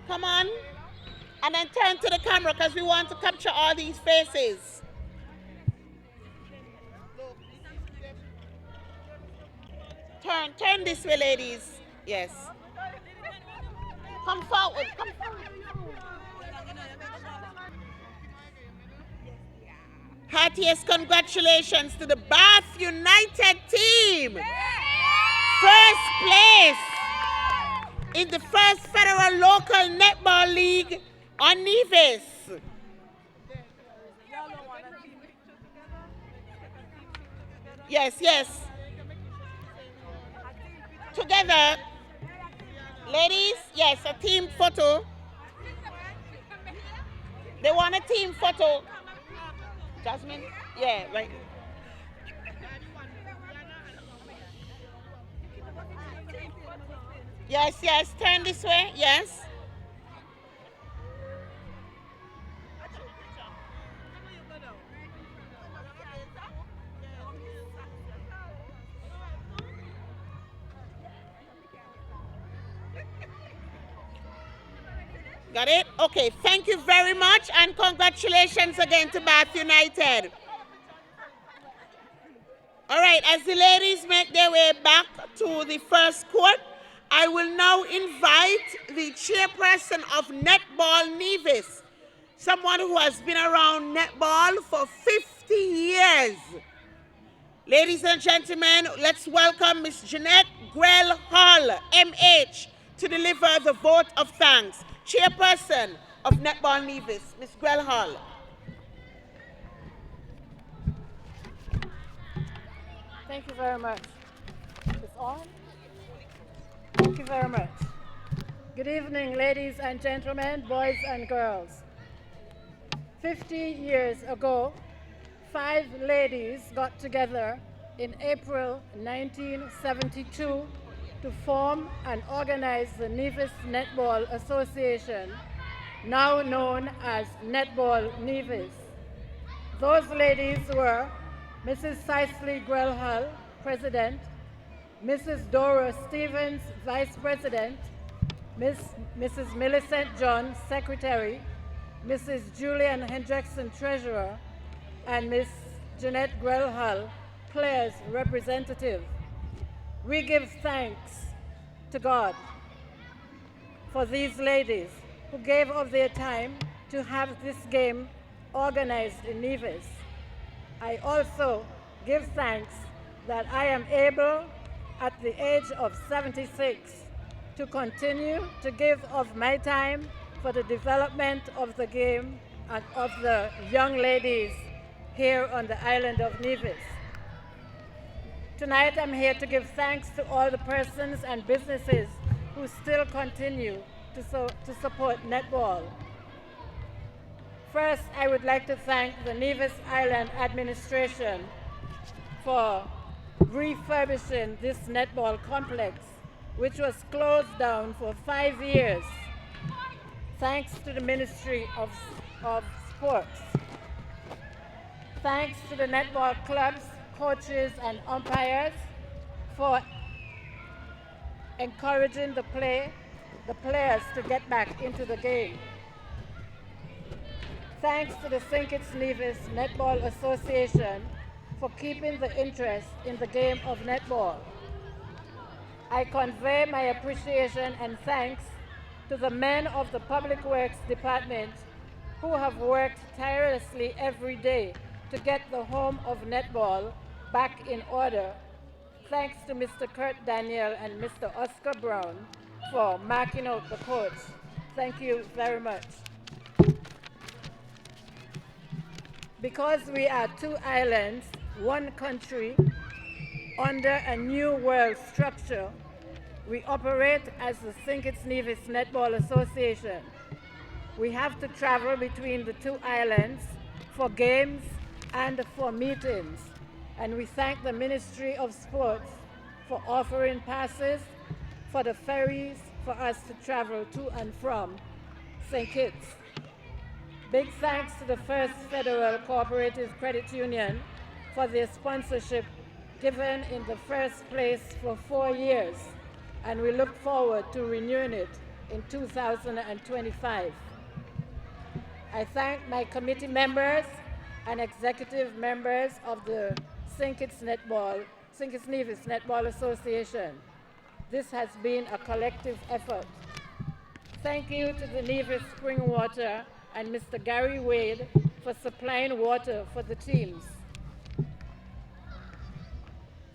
Come on. And then turn to the camera because we want to capture all these faces. Turn this way, ladies. Yes. Come forward. Come forward. Heartiest congratulations to the Bath United team. First place in the first Federal Local Netball League on Nevis. Yes, yes. Together. Ladies, yes, a team photo. They want a team photo. Jasmine? Yeah, right. Yes, yes, turn this way, yes. Got it? Okay, thank you very much and congratulations again to Bath United. All right, as the ladies make their way back to the first court, I will now invite the chairperson of Netball Nevis, someone who has been around netball for 50 years. Ladies and gentlemen, let's welcome Miss Jeanette Grell Hall, MH, to deliver the vote of thanks. Chairperson of Netball Nevis, Miss Grell Hall. Thank you very much. It's on? Thank you very much. Good evening, ladies and gentlemen, boys and girls. 50 years ago, 5 ladies got together in April 1972 to form and organize the Nevis Netball Association, now known as Netball Nevis. Those ladies were Mrs. Cicely Grell-Hull, President, Mrs. Dora Stevens, Vice President, Mrs. Millicent John, Secretary, Mrs. Julian Hendrickson, Treasurer, and Miss Jeanette Grell-Hull, Players Representative. We give thanks to God for these ladies who gave of their time to have this game organized in Nevis. I also give thanks that I am able, at the age of 76, to continue to give of my time for the development of the game and of the young ladies here on the island of Nevis. Tonight I'm here to give thanks to all the persons and businesses who still continue to support netball. First, I would like to thank the Nevis Island administration for refurbishing this netball complex, which was closed down for 5 years, thanks to the Ministry of Sports. Thanks to the netball clubs, coaches, and umpires for encouraging the players to get back into the game. Thanks to the St. Kitts Nevis Netball Association for keeping the interest in the game of netball. I convey my appreciation and thanks to the men of the Public Works Department who have worked tirelessly every day to get the home of netball back in order. Thanks to Mr. Kurt Daniel and Mr. Oscar Brown for marking out the courts. Thank you very much. Because we are two islands, one country, under a new world structure, we operate as the St. Kitts Nevis Netball Association. We have to travel between the two islands for games and for meetings. And we thank the Ministry of Sports for offering passes for the ferries for us to travel to and from St. Kitts. Big thanks to the First Federal Cooperative Credit Union for their sponsorship given in the first place for 4 years, and we look forward to renewing it in 2025. I thank my committee members and executive members of the St. Kitts Nevis Netball Association. This has been a collective effort. Thank you to the Nevis Spring Water and Mr. Gary Wade for supplying water for the teams.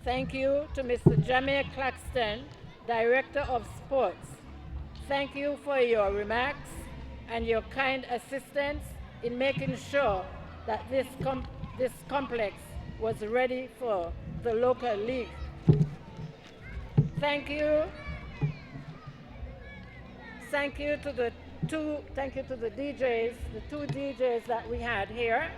Thank you to Mr. Jamie Claxton, Director of Sports. Thank you for your remarks and your kind assistance in making sure that this complex was ready for the local league. Thank you. Thank you to the DJs, the two DJs that we had here,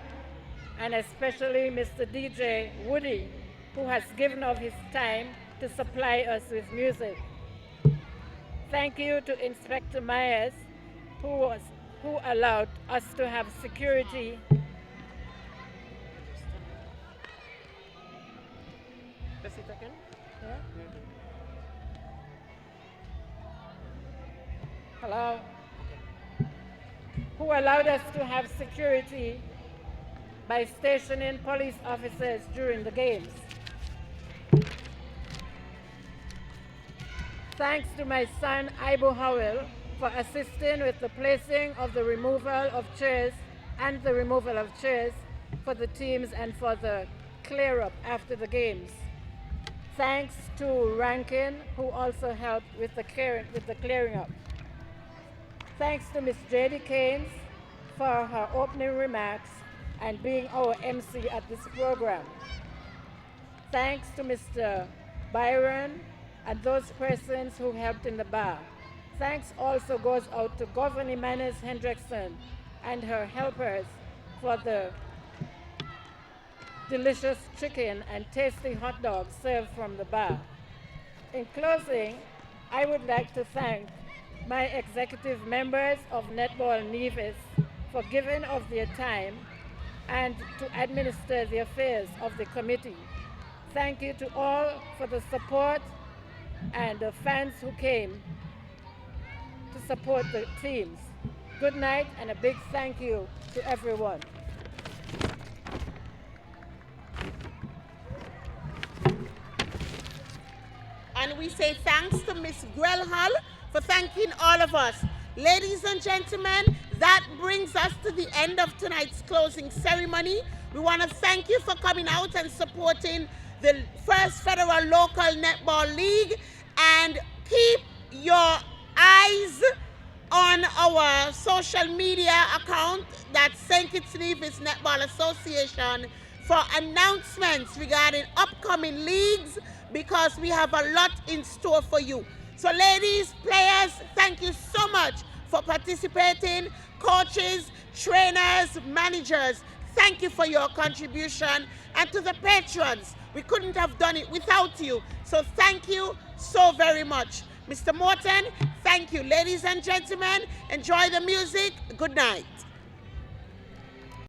and especially Mr. DJ Woody, who has given of his time to supply us with music. Thank you to Inspector Myers, who allowed us to have security. Yeah? Hello? Who allowed us to have security by stationing police officers during the games. Thanks to my son, Ibo Howell, for assisting with the placing of the removal of chairs and the removal of chairs for the teams and for the clear up after the games. Thanks to Rankin, who also helped with the clearing up. Thanks to Ms. J.D. Keynes for her opening remarks and being our MC at this program. Thanks to Mr. Byron and those persons who helped in the bar. Thanks also goes out to Governor Manes Hendrickson and her helpers for the delicious chicken and tasty hot dogs served from the bar. In closing, I would like to thank my executive members of Netball Nevis for giving of their time and to administer the affairs of the committee. Thank you to all for the support and the fans who came to support the teams. Good night and a big thank you to everyone. And we say thanks to Ms. Grelhall for thanking all of us. Ladies and gentlemen, that brings us to the end of tonight's closing ceremony. We want to thank you for coming out and supporting the First Federal Local Netball League, and keep your eyes on our social media account, that's St. Kitts Nevis Netball Association, for announcements regarding upcoming leagues, because we have a lot in store for you. So ladies, players, thank you so much for participating. Coaches, trainers, managers, thank you for your contribution. And to the patrons, we couldn't have done it without you. So thank you so very much. Mr. Morton, thank you. Ladies and gentlemen, enjoy the music. Good night.